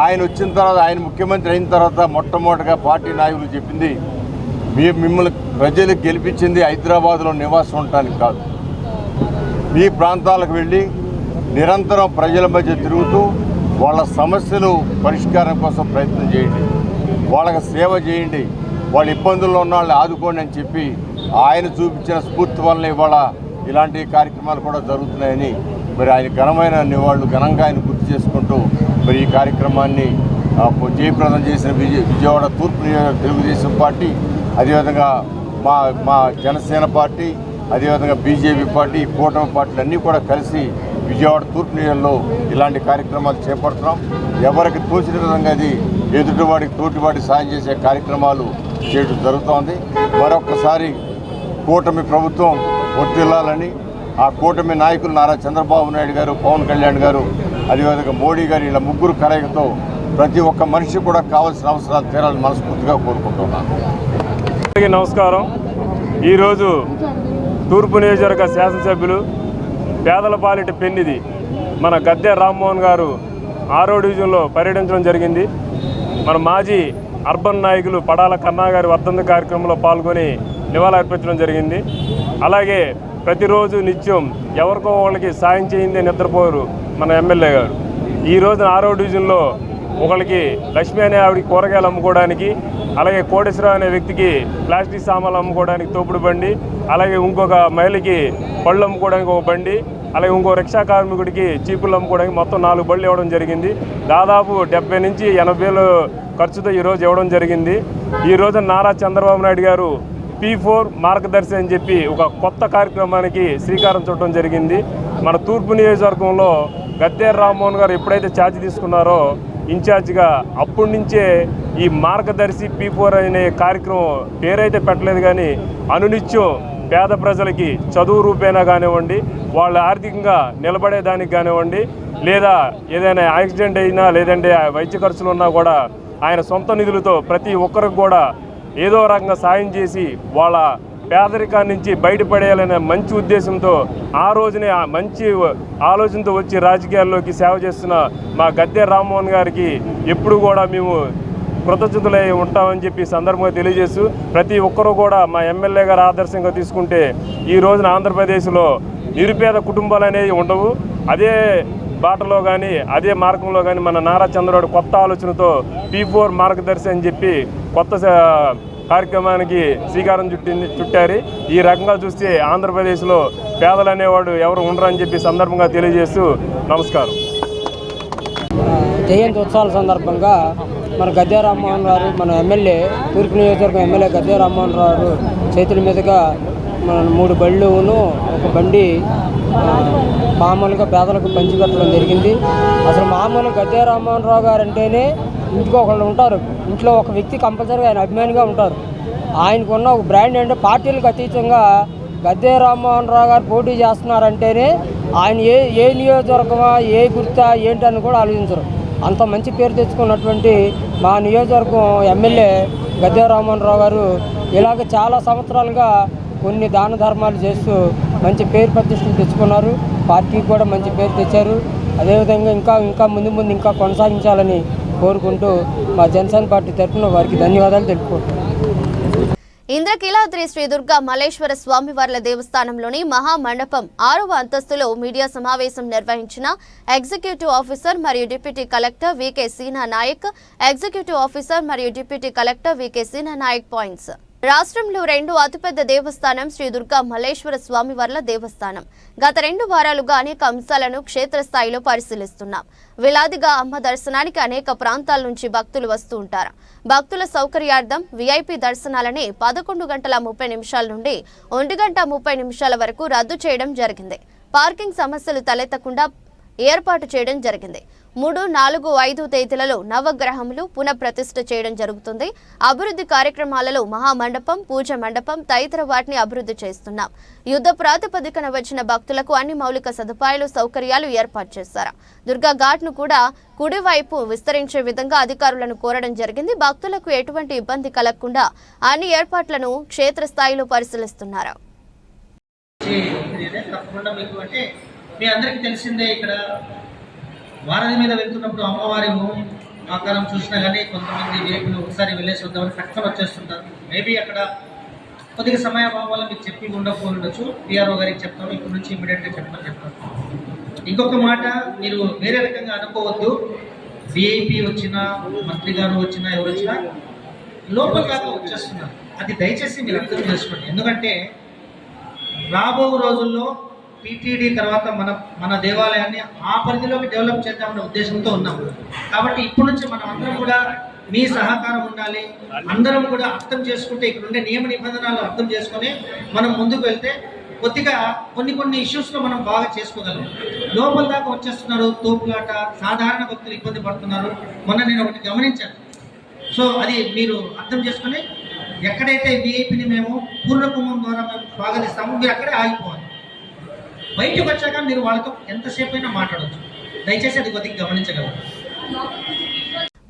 ఆయన వచ్చిన తర్వాత, ఆయన ముఖ్యమంత్రి అయిన తర్వాత మొట్టమొదటిగా పార్టీ నాయకులు చెప్పింది, మిమ్మల్ని ప్రజలకు గెలిపించింది హైదరాబాద్లో నివాసం ఉండటానికి కాదు, మీ ప్రాంతాలకు వెళ్ళి నిరంతరం ప్రజల మధ్య తిరుగుతూ వాళ్ళ సమస్యలు పరిష్కారం కోసం ప్రయత్నం చేయండి, వాళ్ళకి సేవ చేయండి, వాళ్ళ ఇబ్బందుల్లో ఉన్న వాళ్ళని ఆదుకోండి అని చెప్పి ఆయన చూపించిన స్ఫూర్తి వల్ల ఇవాళ ఇలాంటి కార్యక్రమాలు కూడా జరుగుతున్నాయని మరి ఆయన ఘనమైన నివాళులు ఘనంగా ఆయన గుర్తు చేసుకుంటూ మరి ఈ కార్యక్రమాన్ని జయప్రదం చేసిన విజయవాడ తూర్పు తెలుగుదేశం పార్టీ, అదేవిధంగా మా జనసేన పార్టీ, అదేవిధంగా బీజేపీ పార్టీ, కూటమి పార్టీలు అన్నీ కూడా కలిసి విజయవాడ తూర్పు నియోజకవర్గంలో ఇలాంటి కార్యక్రమాలు చేపడుతున్నాం. ఎవరికి తోచిన విధంగా అది ఎదుటివాడికి తోటివాడికి సాయం చేసే కార్యక్రమాలు చేయడం జరుగుతోంది. మరొక్కసారి కూటమి ప్రభుత్వం వర్ధిల్లాలని, ఆ కూటమి నాయకులు నారా చంద్రబాబు నాయుడు గారు, పవన్ కళ్యాణ్ గారు, అదేవిధంగా మోడీ గారు, ఇలా ముగ్గురు కలయికతో ప్రతి ఒక్క మనిషి కూడా కావాల్సిన అవసరాలు తీరాలని మనస్ఫూర్తిగా కోరుకుంటున్నాను. నమస్కారం. ఈరోజు తూర్పు నియోజకవర్గ శాసనసభ్యులు పేదల పాలిట పెన్నిది మన గద్దె రామ్మోహన్ గారు 6వ డివిజన్లో పర్యటించడం జరిగింది. మన మాజీ అర్బన్ నాయకులు పడాల కన్నా గారి వర్ధంతి కార్యక్రమంలో పాల్గొని నివాళులర్పించడం జరిగింది. అలాగే ప్రతిరోజు నిత్యం ఎవరికో వాళ్ళకి సాయం చేయిందే నిద్రపోరు మన ఎమ్మెల్యే గారు. ఈ రోజున 6వ డివిజన్లో ఒకరికి లక్ష్మి అనే ఆవిడకి కూరగాయలు అమ్ముకోవడానికి, అలాగే కోటేశ్వరరావు అనే వ్యక్తికి ప్లాస్టిక్ సామాన్లు అమ్ముకోవడానికి తోపుడు బండి, అలాగే ఇంకొక మహిళకి పళ్ళు అమ్ముకోవడానికి ఒక బండి, అలాగే ఇంకో రిక్షా కార్మికుడికి చీపులు అమ్ముకోవడానికి మొత్తం 4 బళ్ళు ఇవ్వడం జరిగింది. దాదాపు 70 నుంచి 80 వేలు ఖర్చుతో ఈరోజు ఇవ్వడం జరిగింది. ఈ రోజు నారా చంద్రబాబు నాయుడు గారు P4 మార్గదర్శి అని చెప్పి ఒక కొత్త కార్యక్రమానికి శ్రీకారం చుట్టడం జరిగింది. మన తూర్పు నియోజకవర్గంలో గద్దె రామ్మోహన్ గారు ఎప్పుడైతే ఛార్జ్ తీసుకున్నారో ఇన్ఛార్జిగా, అప్పటి నుంచే ఈ మార్గదర్శి P4 అనే కార్యక్రమం పేరైతే పెట్టలేదు, కానీ అనునిత్యం పేద ప్రజలకి చదువు రూపేణా కానివ్వండి, వాళ్ళు ఆర్థికంగా నిలబడేదానికి కానివ్వండి, లేదా ఏదైనా యాక్సిడెంట్ అయినా లేదంటే వైద్య ఖర్చులు ఉన్నా కూడా ఆయన సొంత నిధులతో ప్రతి ఒక్కరికి కూడా ఏదో రకంగా సాయం చేసి వాళ్ళ పేదరికాన్ని నుంచి బయటపడేయాలనే మంచి ఉద్దేశంతో ఆ రోజునే మంచి ఆలోచనతో వచ్చి రాజకీయాల్లోకి సేవ చేస్తున్న మా గద్దె రామ్మోహన్ గారికి ఎప్పుడు కూడా మేము కృతజ్ఞతలై ఉంటామని చెప్పి సందర్భంగా తెలియజేస్తూ, ప్రతి ఒక్కరూ కూడా మా ఎమ్మెల్యే గారు ఆదర్శంగా తీసుకుంటే ఈ రోజున ఆంధ్రప్రదేశ్లో నిరుపేద కుటుంబాలు అనేవి ఉండవు. అదే బాటలో కానీ అదే మార్గంలో కానీ మన నారా చంద్రబాబు కొత్త ఆలోచనతో P4 మార్గదర్శి అని చెప్పి కొత్త కార్యక్రమానికి శ్రీకారం చుట్టారు. ఈ రకంగా చూస్తే ఆంధ్రప్రదేశ్లో పేదలు అనేవాడు ఎవరు ఉండరని చెప్పి సందర్భంగా తెలియజేస్తూ నమస్కారం. జయంతి ఉత్సవాల సందర్భంగా మన గద్దె రామ్మోహన్ గారు, మన ఎమ్మెల్యే తూర్పు నియోజకవర్గం ఎమ్మెల్యే గద్దె రామ్మోహన్ గారు చేతుల మీదుగా మన 3 బళ్ళును ఒక బండి మామూలుగా పేదలకు పంచిపెట్టడం జరిగింది. అసలు మామూలుగా గద్దె రామ్మోహన్ రావు గారు అంటేనే ఇంటికి ఒకళ్ళు ఉంటారు, ఇంట్లో ఒక వ్యక్తి కంపల్సరీగా ఆయన అభిమానిగా ఉంటారు. ఆయనకు ఉన్న ఒక బ్రాండ్ అంటే పార్టీలకు అతీతంగా గద్దె రామ్మోహన్ రావు గారు పోటీ చేస్తున్నారంటేనే ఆయన ఏ నియోజకవర్గమా, ఏ గుర్తా ఏంటని కూడా ఆలోచించరు. అంత మంచి పేరు తెచ్చుకున్నటువంటి మా నియోజకవర్గం ఎమ్మెల్యే గద్దె రామ్మోహన్ రావు గారు ఇలాగ చాలా సంవత్సరాలుగా కొన్ని దాన ధర్మాలు చేస్తూ మంచి పేరు ప్రతిష్టలు తెచ్చుకున్నారు. పార్టీకి కూడా మంచి పేరు తెచ్చారు. అదేవిధంగా ఇంకా ముందు ఇంకా కొనసాగించాలని కోరుకుంటూ మా జనసేన పార్టీ తరఫున వారికి ధన్యవాదాలు తెలుపుకుంటున్నాను. ఇంద్రకీలాద్రి శ్రీ దుర్గా మల్లేశ్వర స్వామివార్ల దేవస్థానంలోని మహామండపం 6వ అంతస్తులో మీడియా సమావేశం నిర్వహించిన ఎగ్జిక్యూటివ్ ఆఫీసర్ మరియు డిప్యూటీ కలెక్టర్ వికే సీనా నాయక్. ఎగ్జిక్యూటివ్ ఆఫీసర్ మరియు డిప్యూటీ కలెక్టర్ వికే సీనా నాయక్ పాయింట్స్. రాష్ట్రంలో 2వ అతిపెద్ద దేవస్థానం శ్రీ దుర్గా మల్లేశ్వర స్వామివార్ల దేవస్థానం. గత 2 వారాలుగా అనేక అంశాలను క్షేత్రస్థాయిలో పరిశీలిస్తున్నాం. వేలాదిగా అమ్మ దర్శనానికి అనేక ప్రాంతాల నుంచి భక్తులు వస్తూ ఉంటారు. భక్తుల సౌకర్యార్థం VIP దర్శనాలని 11 గంటల 30 నిమిషాల నుండి 1 గంట 30 నిమిషాల వరకు రద్దు చేయడం జరిగింది. పార్కింగ్ సమస్యలు తలెత్తకుండా ఏర్పాటు చేయడం జరిగింది. 3, 4, 5 తేదీలలో నవగ్రహములు పునఃప్రతిష్ఠ చేయడం జరుగుతుంది. అభివృద్ధి కార్యక్రమాలలో మహామండపం, పూజ మండపం తదితర వాటిని అభివృద్ధి చేస్తున్నాం. యుద్ధ ప్రాతిపదికన వచ్చిన భక్తులకు అన్ని మౌలిక సదుపాయాలు, సౌకర్యాలు ఏర్పాటు చేశారు. దుర్గా ఘాట్ ను కూడా కుడివైపు విస్తరించే విధంగా అధికారులను కోరడం జరిగింది. భక్తులకు ఎటువంటి ఇబ్బంది కలగకుండా అన్ని ఏర్పాట్లను క్షేత్రస్థాయిలో పరిశీలిస్తున్నారు. మీ అందరికీ తెలిసిందే, ఇక్కడ వారధి మీద వెళ్తున్నప్పుడు అమ్మవారి ఆకారం చూసినా కానీ కొంతమంది వేపులు ఒకసారి వెళ్ళేసి వద్దామని పక్కన వచ్చేస్తుంటారు. మేబీ అక్కడ కొద్దిగా సమయాభావం వల్ల మీకు చెప్పి ఉండకపోవచ్చు. PRO గారికి చెప్తాను, ఇప్పటి నుంచి ఇమీడియట్గా చెప్తాను. ఇంకొక మాట, మీరు వేరే రకంగా అనుకోవద్దు. VIP వచ్చినా, మంత్రి గారు వచ్చినా, ఎవరు వచ్చినా లోపల దాకా వచ్చేస్తున్నారు. అది దయచేసి మీరు అర్థం చేసుకోండి. ఎందుకంటే రాబో రోజుల్లో PTD తర్వాత మన దేవాలయాన్ని ఆ పరిధిలోకి డెవలప్ చేద్దామనే ఉద్దేశంతో ఉన్నాం. కాబట్టి ఇప్పటి నుంచి మనం అందరం కూడా మీ సహకారం ఉండాలి. అందరం కూడా అర్థం చేసుకుంటే, ఇక్కడ ఉండే నియమ నిబంధనలు అర్థం చేసుకొని మనం ముందుకు వెళ్తే కొద్దిగా కొన్ని ఇష్యూస్లో మనం బాగా చేసుకోగలం. లోపల దాకా వచ్చేస్తున్నారు, తోపులాట, సాధారణ భక్తులు ఇబ్బంది పడుతున్నారు. మొన్న నేను ఒకటి గమనించాను. సో అది మీరు అర్థం చేసుకుని ఎక్కడైతే విఐపిని మేము పూర్ణకుంభం ద్వారా మేము స్వాగతిస్తామో మీరు అక్కడే ఆగిపోవాలి. బయటకు వచ్చాక మీరు వాళ్ళతో ఎంతసేపు అయినా మాట్లాడవచ్చు. దయచేసి అది కొద్దిగా గమనించగలరు.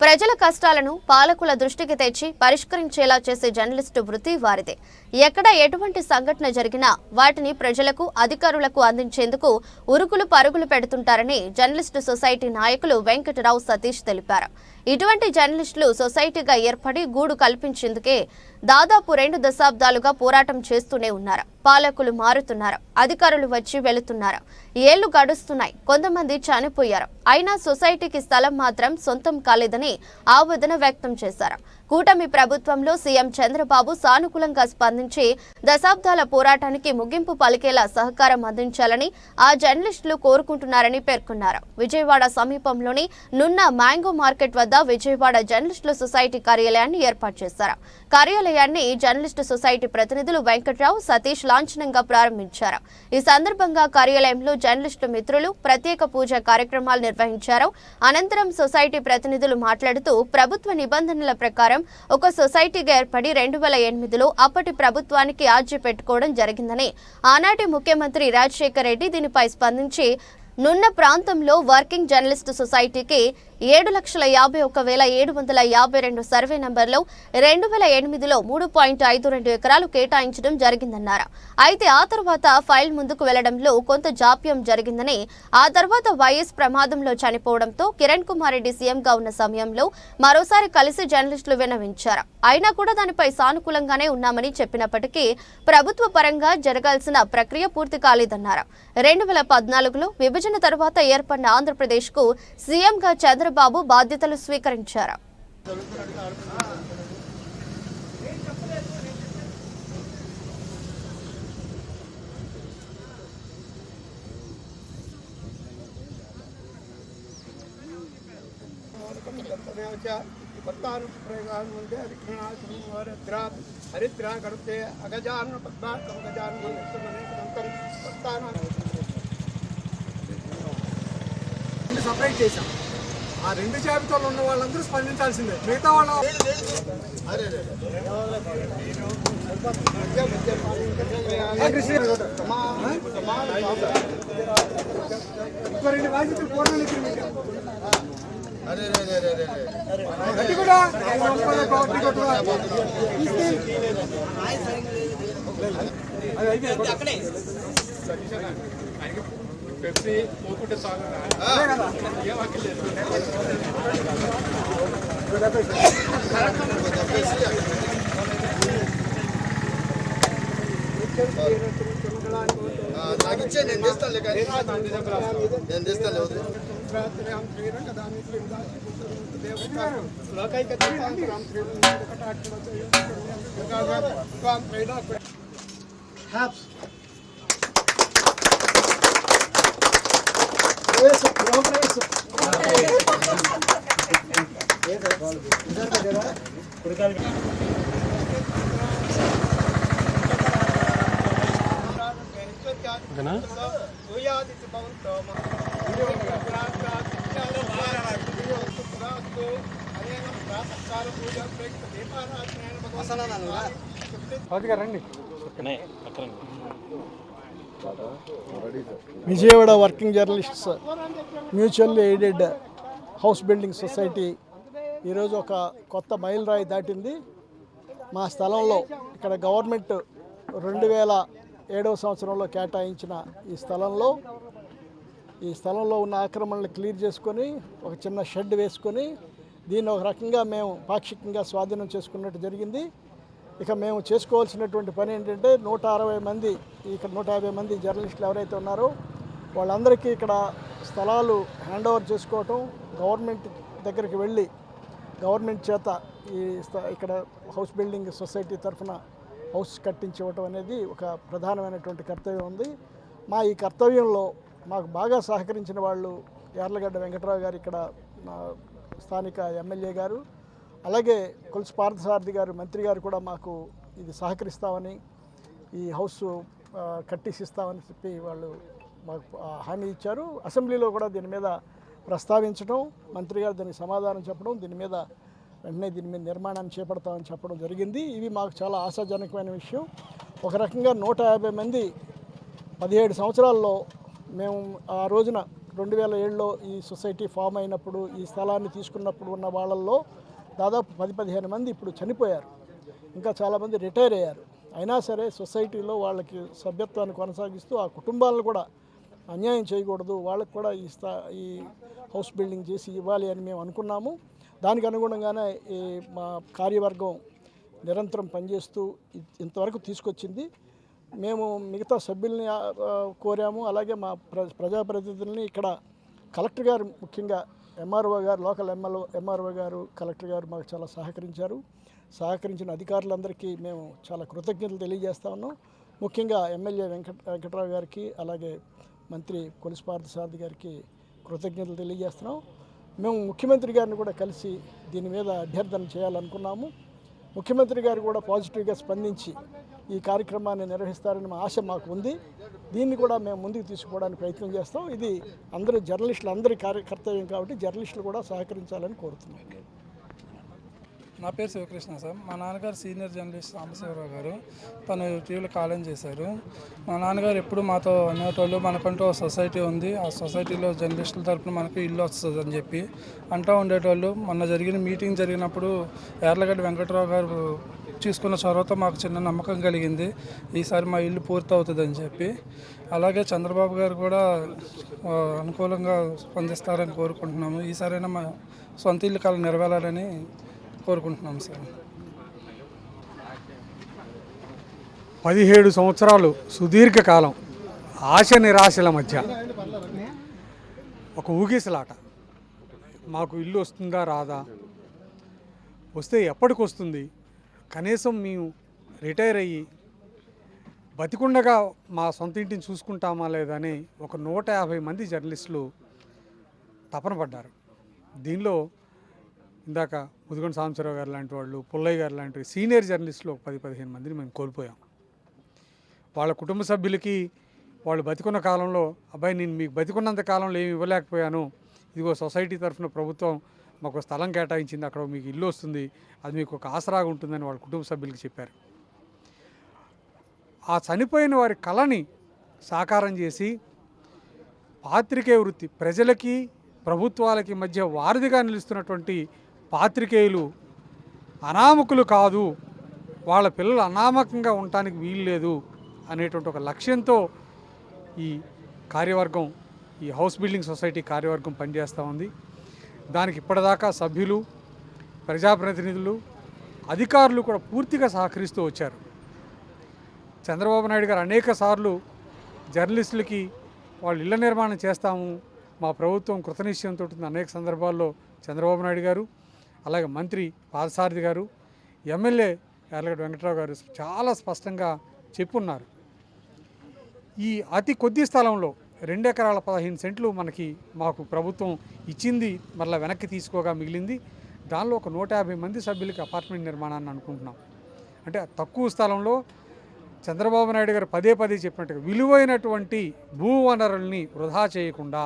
ప్రజల కష్టాలను పాలకుల దృష్టికి తెచ్చి పరిష్కరించేలా చేసే జర్నలిస్టు వృత్తి వారిదే. ఎక్కడ ఎటువంటి సంఘటన జరిగినా వాటిని ప్రజలకు, అధికారులకు అందించేందుకు ఉరుకులు పరుగులు పెడుతుంటారని జర్నలిస్టు సొసైటీ నాయకులు వెంకటరావు సతీష్ తెలిపారు. ఇటువంటి జర్నలిస్టులు సొసైటీగా ఏర్పడి గూడు కల్పించేందుకే దాదాపు 2 దశాబ్దాలుగా పోరాటం చేస్తూనే ఉన్నారు. పాలకులు మారుతున్నారు, అధికారులు వచ్చి వెళుతున్నారు, ఏళ్లు గడుస్తున్నాయి, కొంతమంది చనిపోయారు. అయినా సొసైటీకి స్థలం మాత్రం సొంతం కాలేదని ఆవేదన వ్యక్తం చేశారు. కూటమి ప్రభుత్వంలో సీఎం చంద్రబాబు సానుకూలంగా స్పందించి దశాబ్దాల పోరాటానికి ముగింపు పలికేలా సహకారం అందించాలని ఆ జర్నలిస్టులు కోరుకుంటున్నారని పేర్కొన్నారు. విజయవాడ సమీపంలోని నున్న మ్యాంగో మార్కెట్ వద్ద విజయవాడ జర్నలిస్టుల సొసైటీ కార్యాలయాన్ని ఏర్పాటు చేశారు. కార్యాలయాన్ని జర్నలిస్టు సొసైటీ ప్రతినిధులు వెంకట్రావు, సతీష్ లాంఛనంగా ప్రారంభించారు. ఈ సందర్భంగా కార్యాలయంలో జర్నలిస్టు మిత్రులు ప్రత్యేక పూజ కార్యక్రమాలు నిర్వహించారు. అనంతరం సొసైటీ ప్రతినిధులు మాట్లాడుతూ ప్రభుత్వ నిబంధనల ప్రకారం ఒక సొసైటీగా ఏర్పడి 2008లో అప్పటి ప్రభుత్వానికి ఆర్జీ పెట్టుకోవడం జరిగిందని, ఆనాటి ముఖ్యమంత్రి రాజశేఖర్ రెడ్డి దీనిపై స్పందించి నున్న ప్రాంతంలో వర్కింగ్ జర్నలిస్టు సొసైటీకి 7,51,752 సర్వే నంబర్లో 2008లో 3.52 ఎకరాలు కేటాయించడం జరిగిందన్నారు. అయితే ఆ తర్వాత ఫైల్ ముందుకు వెళ్లడంలో కొంత జాప్యం జరిగిందని, ఆ తర్వాత వైఎస్ ప్రమాదంలో చనిపోవడంతో కిరణ్ కుమార్ రెడ్డి సీఎంగా ఉన్న సమయంలో మరోసారి కలిసి జర్నలిస్టులు విన్నవించారు. అయినా కూడా దానిపై సానుకూలంగానే ఉన్నామని చెప్పినప్పటికీ ప్రభుత్వ పరంగా జరగాల్సిన ప్రక్రియ పూర్తి కాలేదన్నారు. 2014లో విభజన తర్వాత ఏర్పడిన ఆంధ్రప్రదేశ్కు సీఎంగా చంద్రబాబు బాధ్యతలు స్వీకరించారు. సపరేట్ చేశాం. ఆ 2 జాబితాలో ఉన్న వాళ్ళందరూ స్పందించాల్సిందే. మిగతా వాళ్ళు పెప్సీ పోకుంటే సాగు నాకు ఇచ్చే నేను చేస్తాను. నేను చేస్తాను. Vijayawada working journalists mutual aided house building society ఈరోజు ఒక కొత్త మైలురాయి దాటింది. మా స్థలంలో ఇక్కడ గవర్నమెంట్ 2007వ సంవత్సరంలో కేటాయించిన ఈ స్థలంలో ఉన్న ఆక్రమణలు క్లియర్ చేసుకొని ఒక చిన్న షెడ్ వేసుకొని దీన్ని ఒక రకంగా మేము పాక్షికంగా స్వాధీనం చేసుకున్నట్టు జరిగింది. ఇక మేము చేసుకోవాల్సినటువంటి పని ఏంటంటే 160 మంది, ఇక్కడ 150 మంది జర్నలిస్టులు ఎవరైతే ఉన్నారో వాళ్ళందరికీ ఇక్కడ స్థలాలు హ్యాండ్ ఓవర్ చేసుకోవటం, గవర్నమెంట్ దగ్గరికి వెళ్ళి గవర్నమెంట్ చేత ఇక్కడ హౌస్ బిల్డింగ్ సొసైటీ తరఫున హౌస్ కట్టించివ్వటం అనేది ఒక ప్రధానమైనటువంటి కర్తవ్యం ఉంది. మా ఈ కర్తవ్యంలో మాకు బాగా సహకరించిన వాళ్ళు యార్లగడ్డ వెంకటరావు గారు, ఇక్కడ స్థానిక ఎమ్మెల్యే గారు, అలాగే కొలుసు పార్థసారథి గారు మంత్రి గారు కూడా మాకు ఇది సహకరిస్తామని, ఈ హౌస్ కట్టిసిస్తామని చెప్పి వాళ్ళు మాకు హామీ ఇచ్చారు. అసెంబ్లీలో కూడా దీని మీద ప్రస్తావించడం, మంత్రి గారు దానికి సమాధానం చెప్పడం, దీని మీద వెంటనే దీని మీద నిర్మాణాన్ని చేపడతామని చెప్పడం జరిగింది. ఇవి మాకు చాలా ఆశాజనకమైన విషయం. ఒక రకంగా 150 మంది 17 సంవత్సరాల్లో మేము ఆ రోజున 2007లో ఈ సొసైటీ ఫామ్ అయినప్పుడు, ఈ స్థలాన్ని తీసుకున్నప్పుడు ఉన్న వాళ్ళల్లో దాదాపు 10-15 మంది ఇప్పుడు చనిపోయారు. ఇంకా చాలామంది రిటైర్ అయ్యారు. అయినా సరే సొసైటీలో వాళ్ళకి సభ్యత్వాన్ని కొనసాగిస్తూ ఆ కుటుంబాలను కూడా అన్యాయం చేయకూడదు, వాళ్ళకు కూడా ఈ హౌస్ బిల్డింగ్ చేసి ఇవ్వాలి అని మేము అనుకున్నాము. దానికి అనుగుణంగానే ఈ మా కార్యవర్గం నిరంతరం పనిచేస్తూ ఇంతవరకు తీసుకొచ్చింది. మేము మిగతా సభ్యుల్ని కోరాము. అలాగే మా ప్రజాప్రతినిధుల్ని ఇక్కడ కలెక్టర్ గారు, ముఖ్యంగా ఎంఆర్ఓ గారు, లోకల్ ఎంఆర్ఓ గారు, కలెక్టర్ గారు మాకు చాలా సహకరించారు. సహకరించిన అధికారులందరికీ మేము చాలా కృతజ్ఞతలు తెలియజేస్తా ఉన్నాం. ముఖ్యంగా ఎమ్మెల్యే వెంకట్రావు గారికి, అలాగే మంత్రి కొలుసు పార్థసారథి గారికి కృతజ్ఞతలు తెలియజేస్తున్నాం. మేము ముఖ్యమంత్రి గారిని కూడా కలిసి దీని మీద అభ్యర్థన చేయాలనుకున్నాము. ముఖ్యమంత్రి గారు కూడా పాజిటివ్గా స్పందించి ఈ కార్యక్రమాన్ని నిర్వహిస్తారని మా ఆశ మాకు ఉంది. దీన్ని కూడా మేము ముందుకు తీసుకుపోవడానికి ప్రయత్నం చేస్తాం. ఇది అందరూ జర్నలిస్టులు అందరి కర్తవ్యం కాబట్టి జర్నలిస్టులు కూడా సహకరించాలని కోరుతున్నాం. నా పేరు శివకృష్ణ సార్. మా నాన్నగారు సీనియర్ జర్నలిస్ట్ సాంబశివరావు గారు. తను టీవీలో కాలం చేశారు. మా నాన్నగారు ఎప్పుడు మాతో అనేటోళ్ళు, మనకంటూ సొసైటీ ఉంది, ఆ సొసైటీలో జర్నలిస్టుల తరఫున మనకు ఇల్లు వస్తుంది అని చెప్పి అంటూ ఉండేటోళ్ళు. మొన్న జరిగిన మీటింగ్ జరిగినప్పుడు యార్లగడ్డ వెంకట్రావు గారు తీసుకున్న చొరవతో మాకు చిన్న నమ్మకం కలిగింది, ఈసారి మా ఇల్లు పూర్తి అవుతుందని చెప్పి. అలాగే చంద్రబాబు గారు కూడా అనుకూలంగా స్పందిస్తారని కోరుకుంటున్నాము. ఈసారైనా మా సొంత ఇల్లు కళ నెరవేరాలని కోరుకుంటున్నాం సార్. 17 సంవత్సరాలు సుదీర్ఘకాలం ఆశ నిరాశల మధ్య ఒక ఊగిసలాట. మాకు ఇల్లు వస్తుందా రాదా, వస్తే ఎప్పటికి వస్తుంది, కనీసం మేము రిటైర్ అయ్యి బతికుండగా మా సొంత ఇంటిని చూసుకుంటామా లేదని ఒక 150 మంది జర్నలిస్టులు తపన పడ్డారు. దీనిలో ఇందాక ముదిగొండ సాంబశివరావు గారు లాంటి వాళ్ళు, పుల్లయ్య గారు లాంటి సీనియర్ జర్నలిస్టులు ఒక 10-15 మందిని మేము కోల్పోయాం. వాళ్ళ కుటుంబ సభ్యులకి వాళ్ళు బతికున్న కాలంలో, అబ్బాయి నేను మీకు బతికున్నంత కాలంలో ఏమి ఇవ్వలేకపోయాను, ఇదిగో సొసైటీ తరఫున ప్రభుత్వం మాకు స్థలం కేటాయించింది, అక్కడ మీకు ఇల్లు వస్తుంది, అది మీకు ఒక ఆసరాగా ఉంటుందని వాళ్ళ కుటుంబ సభ్యులకి చెప్పారు. ఆ చనిపోయిన వారి కళని సాకారం చేసి పాత్రికేయ వృత్తి, ప్రజలకి ప్రభుత్వాలకి మధ్య వారధిగా నిలుస్తున్నటువంటి పాత్రికేయులు అనామకులు కాదు, వాళ్ళ పిల్లలు అనామకంగా ఉండటానికి వీలు లేదు అనేటువంటి ఒక లక్ష్యంతో ఈ కార్యవర్గం, ఈ హౌస్ బిల్డింగ్ సొసైటీ కార్యవర్గం పనిచేస్తూ ఉంది. దానికి ఇప్పటిదాకా సభ్యులు, ప్రజాప్రతినిధులు, అధికారులు కూడా పూర్తిగా సహకరిస్తూ వచ్చారు. చంద్రబాబు నాయుడు గారు అనేక సార్లు జర్నలిస్టులకి వాళ్ళు ఇళ్ల నిర్మాణం చేస్తాము, మా ప్రభుత్వం కృతనిశ్చయంతో అనేక సందర్భాల్లో చంద్రబాబు నాయుడు గారు, అలాగే మంత్రి పార్థసారథి గారు, ఎమ్మెల్యే యార్లగడ్డ వెంకట్రావు గారు చాలా స్పష్టంగా చెప్పున్నారు. ఈ అతి కొద్ది స్థలంలో 2 ఎకరాల 15 సెంట్లు మాకు ప్రభుత్వం ఇచ్చింది, మళ్ళీ వెనక్కి తీసుకోగా మిగిలింది. దానిలో ఒక 150 మంది సభ్యులకి అపార్ట్మెంట్ నిర్మాణాన్ని అనుకుంటున్నాం. అంటే తక్కువ స్థలంలో చంద్రబాబు నాయుడు గారు పదే చెప్పినట్టుగా విలువైనటువంటి భూ వనరుల్ని వృధా చేయకుండా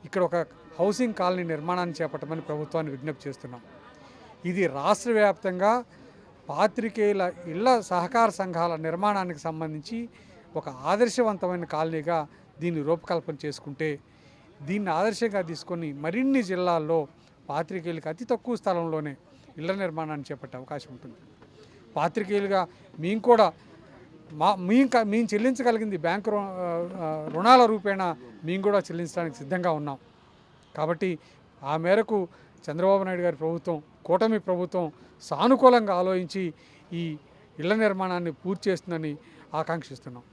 ఇక్కడ ఒక హౌసింగ్ కాలనీ నిర్మాణాన్ని చేపట్టమని ప్రభుత్వాన్ని విజ్ఞప్తి చేస్తున్నాం. ఇది రాష్ట్ర వ్యాప్తంగా పాత్రికేయుల ఇళ్ల సహకార సంఘాల నిర్మాణానికి సంబంధించి ఒక ఆదర్శవంతమైన కాలనీగా దీన్ని రూపకల్పన చేసుకుంటే, దీన్ని ఆదర్శంగా తీసుకొని మరిన్ని జిల్లాల్లో పాత్రికేయులకు అతి తక్కువ స్థలంలోనే ఇళ్ల నిర్మాణాన్ని చేపట్టే అవకాశం ఉంటుంది. పాత్రికేయులుగా మేము కూడా మేము చెల్లించగలిగింది బ్యాంకు రుణాల రూపేణా మేము కూడా చెల్లించడానికి సిద్ధంగా ఉన్నాం. కాబట్టి ఆ మేరకు చంద్రబాబు నాయుడు గారి ప్రభుత్వం, కూటమి ప్రభుత్వం సానుకూలంగా ఆలోచించి ఈ ఇళ్ల నిర్మాణాన్ని పూర్తి చేస్తుందని ఆకాంక్షిస్తున్నాం.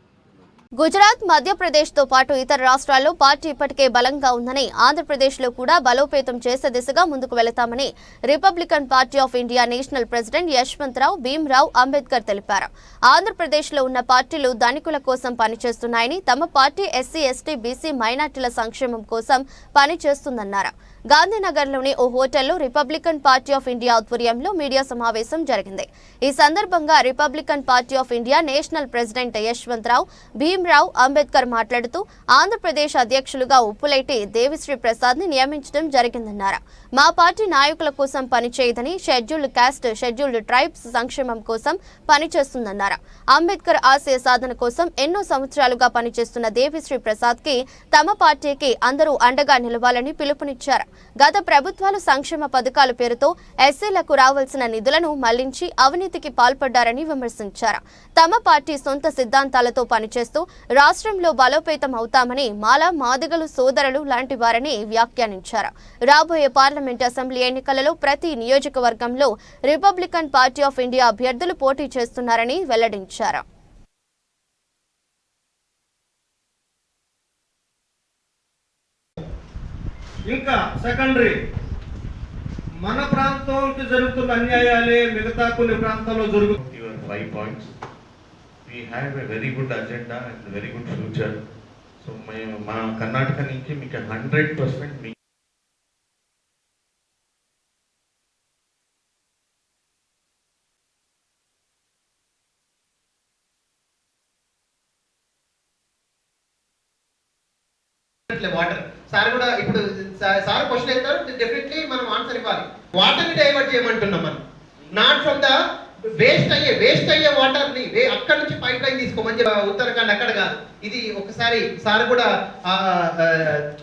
గుజరాత్, మధ్యప్రదేశ్తో పాటు ఇతర రాష్ట్రాల్లో పార్టీ ఇప్పటికే బలంగా ఉందని, ఆంధ్రప్రదేశ్లో కూడా బలోపేతం చేసే దిశగా ముందుకు వెళతామని Republican party of India national president Yashwantrao Bhimrao Ambedkar తెలిపారు. ఆంధ్రప్రదేశ్లో ఉన్న పార్టీలు ధనికుల కోసం పనిచేస్తున్నాయని, తమ పార్టీ ఎస్సీ, ఎస్టీ, బీసీ, మైనార్టీల సంక్షేమం కోసం పనిచేస్తుందన్నారు. గాంధీనగర్లోని ఓ హోటల్లో రిపబ్లికన్ పార్టీ ఆఫ్ ఇండియా ఆధ్వర్యంలో మీడియా సమావేశం జరిగింది. ఈ సందర్భంగా Republican party of India national president Yashwantrao Bhimrao Ambedkar మాట్లాడుతూ ఆంధ్రప్రదేశ్ అధ్యక్షులుగా ఉప్పులైటి దేవిశ్రీ ప్రసాద్ ని నియమించడం జరిగిందన్నారు. మా పార్టీ నాయకుల కోసం పనిచేయదని, షెడ్యూల్డ్ కాస్ట్, షెడ్యూల్డ్ ట్రైబ్స్ సంక్షేమం కోసం పనిచేస్తుందన్నారు. అంబేద్కర్ ఆశయ సాధన కోసం ఎన్నో సంవత్సరాలుగా పనిచేస్తున్న దేవిశ్రీ ప్రసాద్ కి తమ పార్టీకి అందరూ అండగా నిలవాలని పిలుపునిచ్చారు. గత ప్రభుత్వాలు సంక్షేమ పథకాల పేరుతో ఎస్సీలకు రావాల్సిన నిధులను మళ్లించి అవినీతికి పాల్పడ్డారని విమర్శించారు. తమ పార్టీ సొంత సిద్ధాంతాలతో పనిచేస్తూ రాష్ట్రంలో బలోపేతం అవుతామని మాలా మాదిగలు సోదరులు లాంటి వారని వ్యాఖ్యానించారు. రాబోయే పార్లమెంట్ అసెంబ్లీ ఎన్నికలలో ప్రతి నియోజకవర్గంలో రిపబ్లికన్ పార్టీ ఆఫ్ ఇండియా అభ్యర్థులు పోటీ చేస్తున్నారని వెల్లడించారు. ఇంకా సెకండరీ మన ప్రాంతంకి జరుగుతున్న అన్యాయాలే మిగతా కొన్ని ప్రాంతాల్లో జరుగుతుంది. 5 points. We have a very good agenda and very good future. So మన కర్ణాటక నుంచి మీకు 100% వాటర్ సార్ కూడా ఇప్పుడు సార్ క్వశ్చన్ అవుతారు, డెఫినెట్లీ మనం ఆన్సర్ ఇవ్వాలి. వాటర్ ని డైవర్ట్ చేయమంటున్నాం మనం, నాట్ ఫ్రమ్ ద వేస్ట్ అయ్యే వాటర్ ని అక్కడ నుంచి పైప్ లైన్ తీసుకోమని ఉత్తరాఖండ్ అక్కడ కాదు. ఇది ఒకసారి సార్ కూడా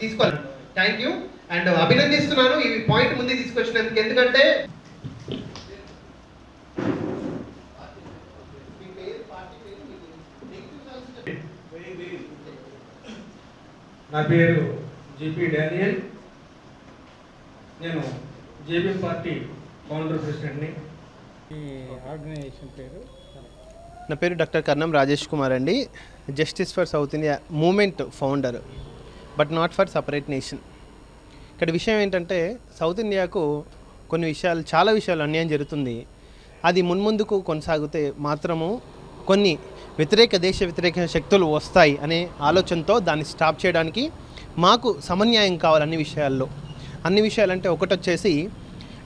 తీసుకోవాలి. థ్యాంక్ యూ అండ్ అభినందిస్తున్నాను ఈ పాయింట్ ముందు తీసుకొచ్చినందుకు. ఎందుకంటే నా పేరు జేపీ డానియల్, నేను జేపీ పార్టీ ఫౌండర్ ప్రెసిడెంట్ని. ఈ ఆర్గనైజేషన్ పేరు? నా పేరు డాక్టర్ కర్ణం రాజేష్ కుమార్ అండి. Justice for south India moment founder, but not for separate nation. ఇక్కడ విషయం ఏంటంటే సౌత్ ఇండియాకు కొన్ని విషయాలు, చాలా విషయాలు అన్యాయం జరుగుతుంది. అది మున్ముందుకు కొనసాగితే మాత్రము కొన్ని దేశ వ్యతిరేక శక్తులు వస్తాయి అనే ఆలోచనతో దాన్ని స్టాప్ చేయడానికి మాకు సమన్యాయం కావాలి అన్ని విషయాలంటే ఒకటి వచ్చేసి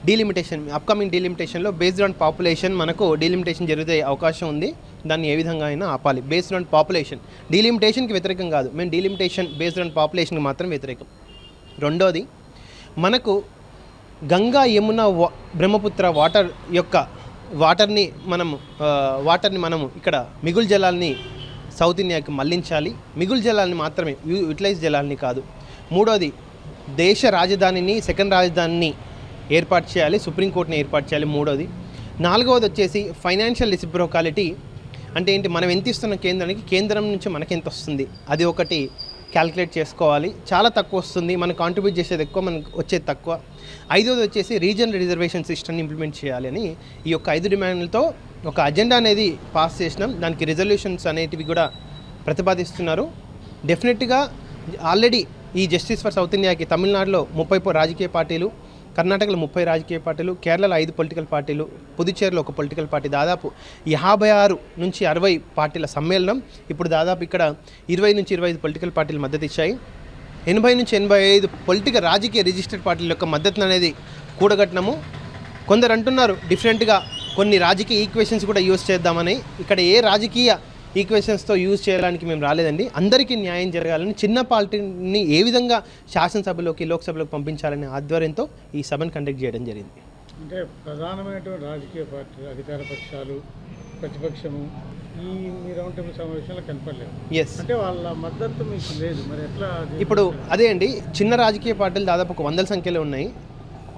డీలిమిటేషన్. అప్కమింగ్ డీలిమిటేషన్లో బేస్డ్ ఆన్ పాపులేషన్ మనకు డీలిమిటేషన్ జరిగే అవకాశం ఉంది. దాన్ని ఏ విధంగా అయినా ఆపాలి. బేస్డ్ ఆన్ పాపులేషన్, డీలిమిటేషన్కి వ్యతిరేకం కాదు, మేము డీలిమిటేషన్ బేస్డ్ ఆన్ పాపులేషన్కి మాత్రం వ్యతిరేకం. రెండోది, మనకు గంగా యమున బ్రహ్మపుత్ర వాటర్ని మనము ఇక్కడ మిగులు జలాల్ని సౌత్ ఇండియాకి మళ్లించాలి. మిగులు జలాల్ని మాత్రమే, యూటిలైజ్ జలాల్ని కాదు. మూడోది, దేశ రాజధానిని, సెకండ్ రాజధానిని ఏర్పాటు చేయాలి, సుప్రీంకోర్టుని ఏర్పాటు చేయాలి. మూడోది. నాలుగవది వచ్చేసి ఫైనాన్షియల్ రెసిప్రోకాలిటీ. అంటే ఏంటి, మనం ఎంత ఇస్తున్న కేంద్రానికి, కేంద్రం నుంచి మనకి ఎంత వస్తుంది, అది ఒకటి క్యాల్కులేట్ చేసుకోవాలి. చాలా తక్కువ వస్తుంది, మనం కాంట్రిబ్యూట్ చేసేది ఎక్కువ, మనకు వచ్చేది తక్కువ. ఐదవది వచ్చేసి రీజనల్ రిజర్వేషన్ సిస్టమ్ని ఇంప్లిమెంట్ చేయాలి అని ఈ యొక్క 5 డిమాండ్లతో ఒక అజెండా అనేది పాస్ చేసినాం. దానికి రిజల్యూషన్స్ అనేటివి కూడా ప్రతిపాదిస్తున్నారు. డెఫినెట్గా ఆల్రెడీ ఈ జస్టిస్ ఫర్ సౌత్ ఇండియాకి తమిళనాడులో 30 రాజకీయ పార్టీలు, కర్ణాటకలో 30 రాజకీయ పార్టీలు, కేరళలో 5 పొలిటికల్ పార్టీలు, పుదుచ్చేరిలో ఒక పొలిటికల్ పార్టీ, దాదాపు 56 నుంచి 60 పార్టీల సమ్మేళనం. ఇప్పుడు దాదాపు ఇక్కడ 20 నుంచి 25 పొలిటికల్ పార్టీలు మద్దతు ఇచ్చాయి. 80 నుంచి 85 రాజకీయ రిజిస్టర్డ్ పార్టీల యొక్క మద్దతు అనేది కూడగట్టినాము. కొందరు అంటున్నారు డిఫరెంట్గా కొన్ని రాజకీయ ఈక్వేషన్స్ కూడా యూజ్ చేద్దామని. ఇక్కడ ఏ రాజకీయ ఈక్వేషన్స్తో యూజ్ చేయడానికి మేము రాలేదండి. అందరికీ న్యాయం జరగాలని, చిన్న పార్టీని ఏ విధంగా శాసనసభలోకి, లోక్సభలోకి పంపించాలనే ఆధ్వర్యంతో ఈ సభను కండక్ట్ చేయడం జరిగింది. అంటే ప్రధానమైనటువంటి రాజకీయ పార్టీలు, అధికార పక్షాలు, ప్రతిపక్షము ఈ మీ రౌండ్ టేబుల్ సమావేశంలో కనపడలేదు. ఎస్, అంటే వాళ్ళ మద్దతు మీకు లేదు, మరి ఎట్లా? ఇప్పుడు అదే అండి, చిన్న రాజకీయ పార్టీలు దాదాపు 100 సంఖ్యలో ఉన్నాయి.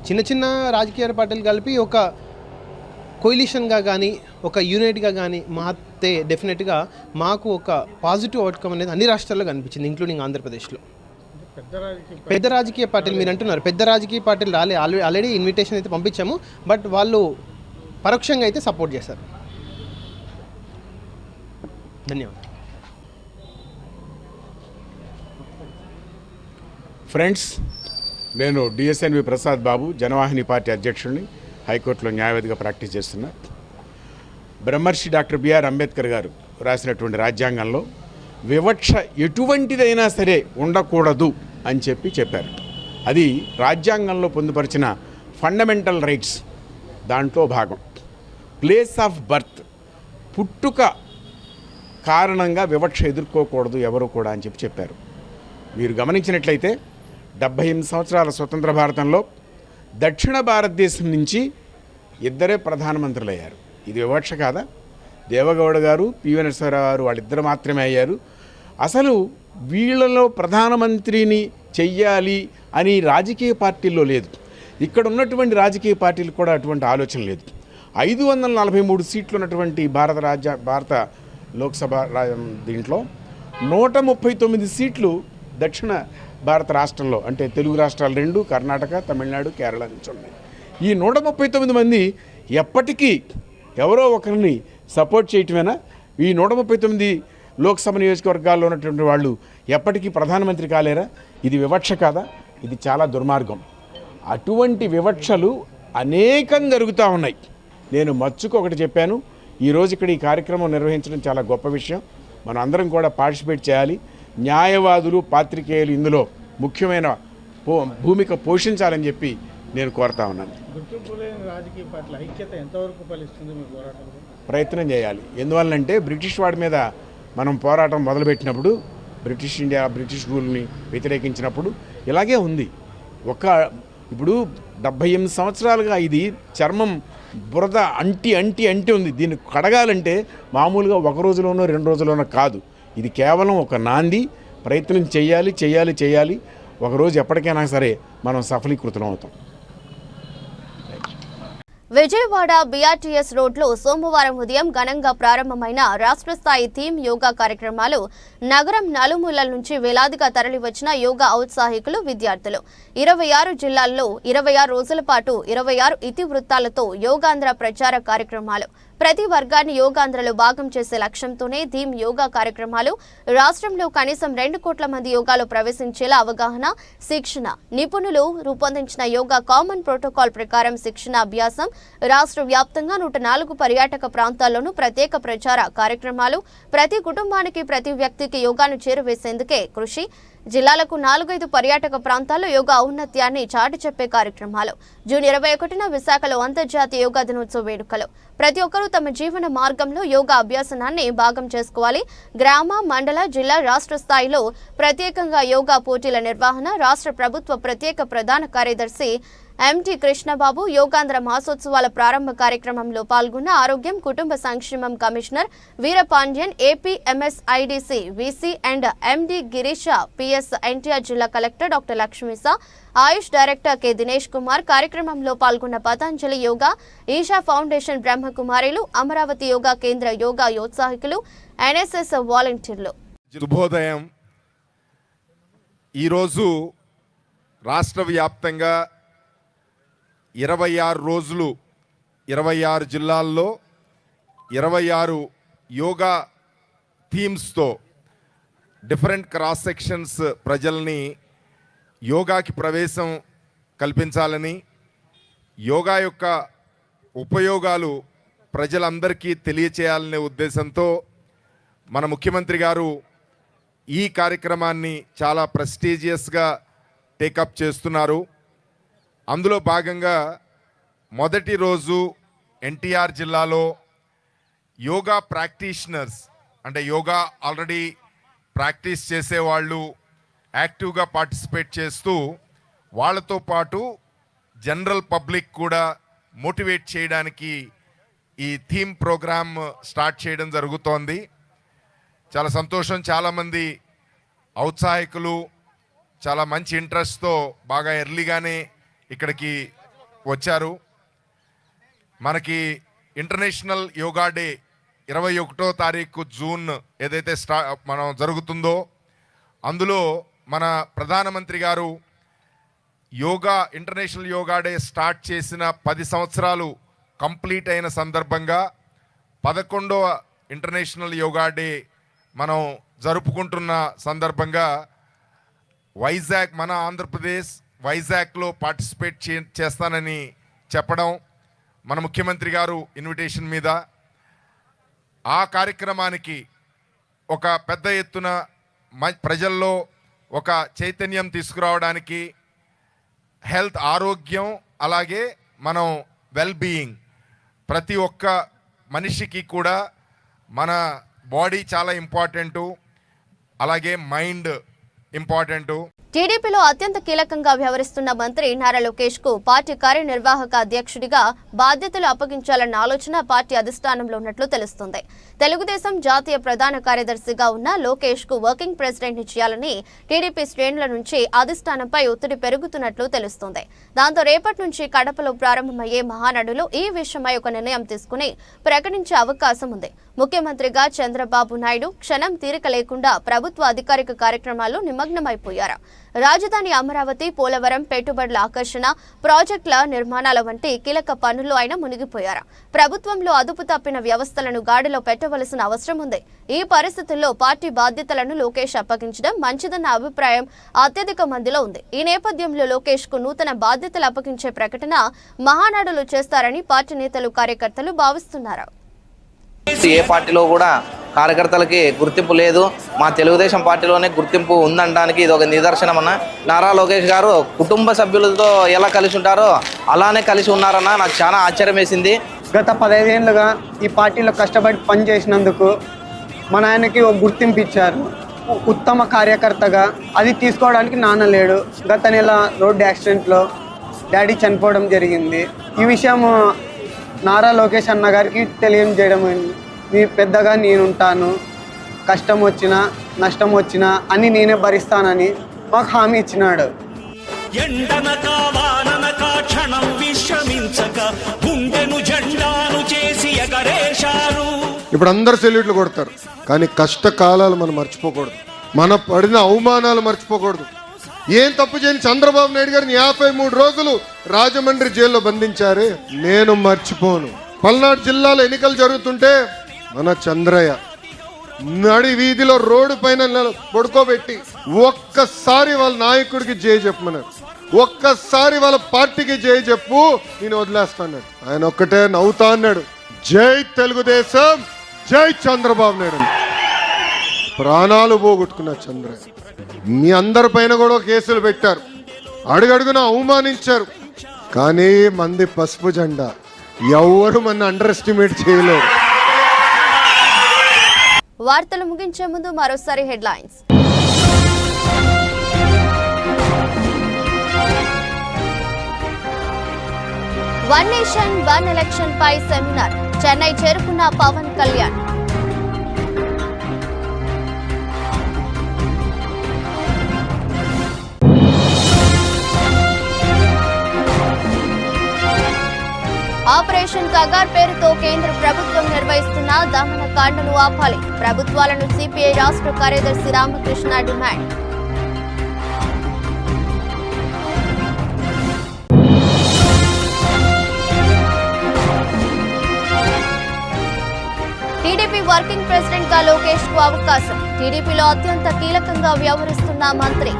చిన్న రాజకీయ పార్టీలు కలిపి ఒక కోయిలిషన్గా కానీ, ఒక యూనిట్గా కానీ మాతే డెఫినెట్గా మాకు ఒక పాజిటివ్ అవుట్కమ్ అనేది అన్ని రాష్ట్రాల్లో కనిపించింది, ఇంక్లూడింగ్ ఆంధ్రప్రదేశ్లో. పెద్ద రాజకీయ పార్టీలు మీరు అంటున్నారు, పెద్ద రాజకీయ పార్టీలు ఆల్రెడీ ఇన్విటేషన్ అయితే పంపించాము, బట్ వాళ్ళు పరోక్షంగా అయితే సపోర్ట్ చేశారు. ధన్యవాదాలు. ఫ్రెండ్స్, నేను డిఎస్ఎన్వి ప్రసాద్ బాబు, జనవాహిని పార్టీ అధ్యక్షుడిని, హైకోర్టులో న్యాయవాదిగా ప్రాక్టీస్ చేస్తున్నా. బ్రహ్మర్షి డాక్టర్ బిఆర్ అంబేద్కర్ గారు రాసినటువంటి రాజ్యాంగంలో వివక్ష ఎటువంటిదైనా సరే ఉండకూడదు అని చెప్పారు. అది రాజ్యాంగంలో పొందుపరిచిన ఫండమెంటల్ రైట్స్ దాంట్లో భాగం. ప్లేస్ ఆఫ్ బర్త్, పుట్టుక కారణంగా వివక్ష ఎదుర్కోకూడదు ఎవరు కూడా అని చెప్పారు. మీరు గమనించినట్లయితే 78 సంవత్సరాల స్వతంత్ర భారతంలో దక్షిణ భారతదేశం నుంచి ఇద్దరే ప్రధానమంత్రులు అయ్యారు. ఇది వివక్ష కాదా? దేవగౌడ గారు, పివి నరసింహారావు గారు వాళ్ళిద్దరు మాత్రమే అయ్యారు. అసలు వీళ్ళలో ప్రధానమంత్రిని చెయ్యాలి అని రాజకీయ పార్టీల్లో లేదు. ఇక్కడ ఉన్నటువంటి రాజకీయ పార్టీలు కూడా అటువంటి ఆలోచన లేదు. 543 సీట్లు ఉన్నటువంటి భారత లోక్సభ దీంట్లో 139 సీట్లు దక్షిణ భారత రాష్ట్రంలో, అంటే తెలుగు రాష్ట్రాలు 2, కర్ణాటక, తమిళనాడు, కేరళ నుంచి ఉన్నాయి. ఈ 139 మంది ఎప్పటికీ ఎవరో ఒకరిని సపోర్ట్ చేయటమేనా? ఈ 139 లోక్సభ నియోజకవర్గాల్లో ఉన్నటువంటి వాళ్ళు ఎప్పటికీ ప్రధానమంత్రి కాలేరా? ఇది వివక్ష కాదా? ఇది చాలా దుర్మార్గం. అటువంటి వివక్షలు అనేకం జరుగుతూ ఉన్నాయి. నేను మచ్చుకు ఒకటి చెప్పాను, ఈరోజు ఇక్కడ ఈ కార్యక్రమం నిర్వహించడం చాలా గొప్ప విషయం. మనం అందరం కూడా పార్టిసిపేట్ చేయాలి. న్యాయవాదులు, పాత్రికేయులు ఇందులో ముఖ్యమైన భూమిక పోషించాలని చెప్పి నేను కోరుతా ఉన్నాను. రాజకీయ పార్టీల ఐక్యత ఎంతవరకు ఫలిస్తుంది మీ పోరాటంలో? ప్రయత్నం చేయాలి. ఎందువల్లంటే బ్రిటిష్ వాడి మీద మనం పోరాటం మొదలుపెట్టినప్పుడు, బ్రిటిష్ రూల్ని వ్యతిరేకించినప్పుడు ఇలాగే ఉంది. ఇప్పుడు 78 సంవత్సరాలుగా ఇది చర్మం బురద అంటి ఉంది. దీన్ని కడగాలంటే మామూలుగా ఒక రోజులోనో 2 రోజుల్లోనో కాదు. ఇది కేవలం ఒక నాంది. ప్రయత్నం చేయాలి. ఒకరోజు ఎప్పటికైనా సరే మనం సఫలీకృతం అవుతాం. విజయవాడ బీఆర్టీఎస్ రోడ్లో సోమవారం ఉదయం ఘనంగా ప్రారంభమైన రాష్ట్ర స్థాయి థీమ్ యోగా కార్యక్రమాలు నగరం నలుమూలల నుంచి వేలాదిగా తరలివచ్చిన యోగా ఔత్సాహికులు, విద్యార్థులు 26 జిల్లాల్లో 26 రోజుల పాటు 26 ఇతివృత్తాలతో యోగాంధ్ర ప్రచార కార్యక్రమాలు. ప్రతి వర్గాన్ని యోగాంధ్రలో భాగం చేసే లక్ష్యంతోనే థీమ్ యోగా కార్యక్రమాలు. రాష్ట్రంలో కనీసం 2 కోట్ల మంది యోగాలో ప్రవేశించేలా అవగాహన, శిక్షణ. నిపుణులు రూపొందించిన యోగా కామన్ ప్రోటోకాల్ ప్రకారం శిక్షణ అభ్యాసం. రాష్ట్ర వ్యాప్తంగా 104 పర్యాటక ప్రాంతాల్లోనూ ప్రత్యేక ప్రచార కార్యక్రమాలు. ప్రతి కుటుంబానికి, ప్రతి వ్యక్తికి యోగాను చేరువేసేందుకే కృషి. జిల్లాలకు 4-5 పర్యాటక ప్రాంతాల్లో యోగా ఔన్నత్యాన్ని చాటి చెప్పే కార్యక్రమాలు. జూన్ 21న విశాఖలో అంతర్జాతీయ యోగా దినోత్సవ వేడుకలు. ప్రతి ఒక్కరూ తమ జీవన మార్గంలో యోగా అభ్యాసనాన్ని భాగం చేసుకోవాలి. గ్రామ, మండల, జిల్లా, రాష్ట్ర స్థాయిలో ప్రత్యేకంగా యోగా పోటీల నిర్వహణ. రాష్ట్ర ప్రభుత్వ ప్రత్యేక ప్రధాన కార్యదర్శి ఎంటి కృష్ణబాబు యోగాంధ్ర మాసోత్సవాల ప్రారంభ కార్యక్రమంలో పాల్గొన్న ఆరోగ్యం, కుటుంబ సంక్షేమం commissioner Veerapandian, AP MSIDC VC and MD Girisha, PS NTR జిల్లా కలెక్టర్ డాక్టర్ లక్ష్మీసా, ఆయుష్ డైరెక్టర్ కె దినేష్ కుమార్. కార్యక్రమంలో పాల్గొన్న పతంజలి యోగా, ఈషా ఫౌండేషన్ బ్రహ్మకుమారిలు, అమరావతి యోగా కేంద్ర యోగా యోత్సాహికులు, ఎన్ఎస్ఎస్ వాలంటీర్లు. శుభోదయం. ఈరోజు రాష్ట్ర వ్యాప్తంగా 26 రోజులు 26 జిల్లాల్లో 26 యోగా థీమ్స్తో డిఫరెంట్ క్రాస్ సెక్షన్స్ ప్రజల్ని యోగాకి ప్రవేశం కల్పించాలని, యోగా యొక్క ఉపయోగాలు ప్రజలందరికీ తెలియచేయాలనే ఉద్దేశంతో మన ముఖ్యమంత్రి గారు ఈ కార్యక్రమాన్ని చాలా ప్రెస్టీజియస్గా టేకప్ చేస్తున్నారు. అందులో భాగంగా మొదటి రోజు ఎన్టీఆర్ జిల్లాలో యోగా ప్రాక్టీషనర్స్, అంటే యోగా ఆల్రెడీ ప్రాక్టీస్ చేసేవాళ్ళు యాక్టివ్గా పార్టిసిపేట్ చేస్తూ వాళ్ళతో పాటు జనరల్ పబ్లిక్ కూడా మోటివేట్ చేయడానికి ఈ థీమ్ ప్రోగ్రామ్ స్టార్ట్ చేయడం జరుగుతోంది. చాలా సంతోషం. చాలామంది ఔత్సాహికులు చాలా మంచి ఇంట్రెస్ట్తో బాగా ఎర్లీగానే ఇక్కడికి వచ్చారు. మనకి ఇంటర్నేషనల్ యోగా డే 21వ తారీఖు జూన్ ఏదైతే మనం జరుగుతుందో అందులో మన ప్రధానమంత్రి గారు ఇంటర్నేషనల్ యోగా డే స్టార్ట్ చేసిన 10 సంవత్సరాలు కంప్లీట్ అయిన సందర్భంగా 11వ ఇంటర్నేషనల్ యోగా డే మనం జరుపుకుంటున్న సందర్భంగా వైజాగ్, మన ఆంధ్రప్రదేశ్ వైజాగ్లో పార్టిసిపేట్ చేస్తానని చెప్పడం, మన ముఖ్యమంత్రి గారు ఇన్విటేషన్ మీద ఆ కార్యక్రమానికి ఒక పెద్ద ఎత్తున ప్రజల్లో ఒక చైతన్యం తీసుకురావడానికి హెల్త్, ఆరోగ్యం, అలాగే మనం వెల్బీయింగ్, ప్రతి ఒక్క మనిషికి కూడా మన బాడీ చాలా ఇంపార్టెంటు, అలాగే మైండ్ ఇంపార్టెంటు. టీడీపీలో అత్యంత కీలకంగా వ్యవహరిస్తున్న మంత్రి నారా లోకేష్ కు పార్టీ కార్యనిర్వాహక అధ్యక్షుడిగా బాధ్యతలు అప్పగించాలన్న ఆలోచన పార్టీ అధిష్టానంలో ఉన్నట్లు తెలుస్తుంది. తెలుగుదేశం జాతీయ ప్రధాన కార్యదర్శిగా ఉన్న లోకేష్ కు వర్కింగ్ ప్రెసిడెంట్ ని చేయాలని టీడీపీ శ్రేణుల నుంచి అధిష్టానంపై ఒత్తిడి పెరుగుతున్నట్లు తెలుస్తుంది. దాంతో రేపటి నుంచి కడపలో ప్రారంభమయ్యే మహానాడులో ఈ విషయమై ఒక నిర్ణయం తీసుకుని ప్రకటించే అవకాశం ఉంది. ముఖ్యమంత్రిగా చంద్రబాబు నాయుడు క్షణం తీరిక లేకుండా ప్రభుత్వ అధికారిక కార్యక్రమాల్లో నిమగ్నమైపోయారు. రాజధాని అమరావతి, పోలవరం, పెట్టుబడుల ఆకర్షణ, ప్రాజెక్టుల నిర్మాణాల వంటి కీలక పనుల్లో ఆయన మునిగిపోయారు. ప్రభుత్వంలో అదుపు తప్పిన వ్యవస్థలను గాడిలో పెట్టవలసిన అవసరం ఉంది. ఈ పరిస్థితుల్లో పార్టీ బాధ్యతలను లోకేష్ అప్పగించడం మంచిదన్న అభిప్రాయం అత్యధిక మందిలో ఉంది. ఈ నేపథ్యంలో లోకేష్ కు నూతన బాధ్యతలు అప్పగించే ప్రకటన మహానాడులో చేస్తారని పార్టీ నేతలు, కార్యకర్తలు భావిస్తున్నారు. ఏ పార్టీలో కూడా కార్యకర్తలకి గుర్తింపు లేదు. మా తెలుగుదేశం పార్టీలోనే గుర్తింపు ఉందనడానికి ఇది ఒక నిదర్శనం అన్న. నారా లోకేష్ గారు కుటుంబ సభ్యులతో ఎలా కలిసి ఉంటారో అలానే కలిసి ఉన్నారన్న. నాకు చాలా ఆశ్చర్యం వేసింది. గత 15 ఏళ్ళుగా ఈ పార్టీలో కష్టపడి పనిచేసినందుకు మా నాయనకి ఒక గుర్తింపు ఇచ్చారు, ఉత్తమ కార్యకర్తగా. అది తీసుకోవడానికి నాన్న లేడు. గత నెల రోడ్డు యాక్సిడెంట్లో డాడీ చనిపోవడం జరిగింది. ఈ విషయం నారా లోకేష్ అన్న గారికి తెలియజేయడం, మీ పెద్దగా నేనుంటాను, కష్టం వచ్చినా నష్టం వచ్చినా అని నేనే భరిస్తానని మాకు హామీ ఇచ్చినాడు. ఇప్పుడు అందరు సెల్యూట్లు కొడతారు, కానీ కష్టకాలాలు మనం మర్చిపోకూడదు, మన పడిన అవమానాలు మర్చిపోకూడదు. ఏం తప్పు చేయని చంద్రబాబు నాయుడు గారిని 53 రోజులు రాజమండ్రి జైల్లో బంధించారే, నేను మర్చిపోను. పల్నాడు జిల్లాలో ఎన్నికలు జరుగుతుంటే మన చంద్రయ్య నడి వీధిలో రోడ్డు పైన పడుకోబెట్టి ఒక్కసారి వాళ్ళ నాయకుడికి జై చెప్పమన్నారు, ఒక్కసారి వాళ్ళ పార్టీకి జై చెప్పు, నేను వదిలేస్తాను. ఆయన ఒక్కటే నవ్వుతా అన్నాడు, జై తెలుగుదేశం, జై చంద్రబాబు నాయుడు. ప్రాణాలు పోగొట్టుకున్న చంద్రయ్య. మీ అందరి పైన కూడా కేసులు పెట్టారు, అడుగడుగున అవమానించారు, కానీ మంది పసుపు జెండా ఎవరు మన అండర్ ఎస్టిమేట్ చేయలేరు. వార్తలు ముగించే ముందు మరోసారి headlines. One nation one election పై సెమినార్, చెన్నై చేరుకున్న పవన్ కళ్యాణ్. ఆపరేషన్ కగార్ పేరుతో కేంద్ర ప్రభుత్వం నిర్వహిస్తున్న దమనకాండను ఆపాలి, ప్రభుత్వాలను సిపిఐ రాష్ట్ర కార్యదర్శి Ramakrishna demand. TDP working president గా లోకేష్ కు అవకాశం, టీడీపీలో అత్యంత కీలకంగా వ్యవహరిస్తున్న మంత్రి.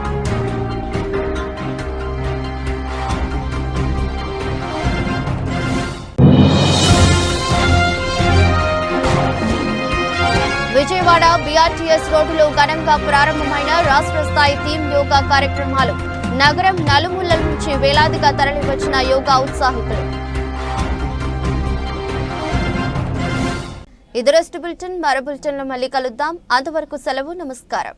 విజయవాడ బీఆర్టీఎస్ రోడ్డులో ఘనంగా ప్రారంభమైన రాష్ట్ర స్థాయి థీమ్ యోగా కార్యక్రమాలు, నగరం నలుమూలల నుంచి వేలాదిగా తరలివచ్చిన యోగా ఉత్సాహికులు. ఇది రెస్ట్ బులెటిన్. మరో బులెటిన్లో మళ్ళీ కలుద్దాం. అంతవరకు సెలవు, నమస్కారం.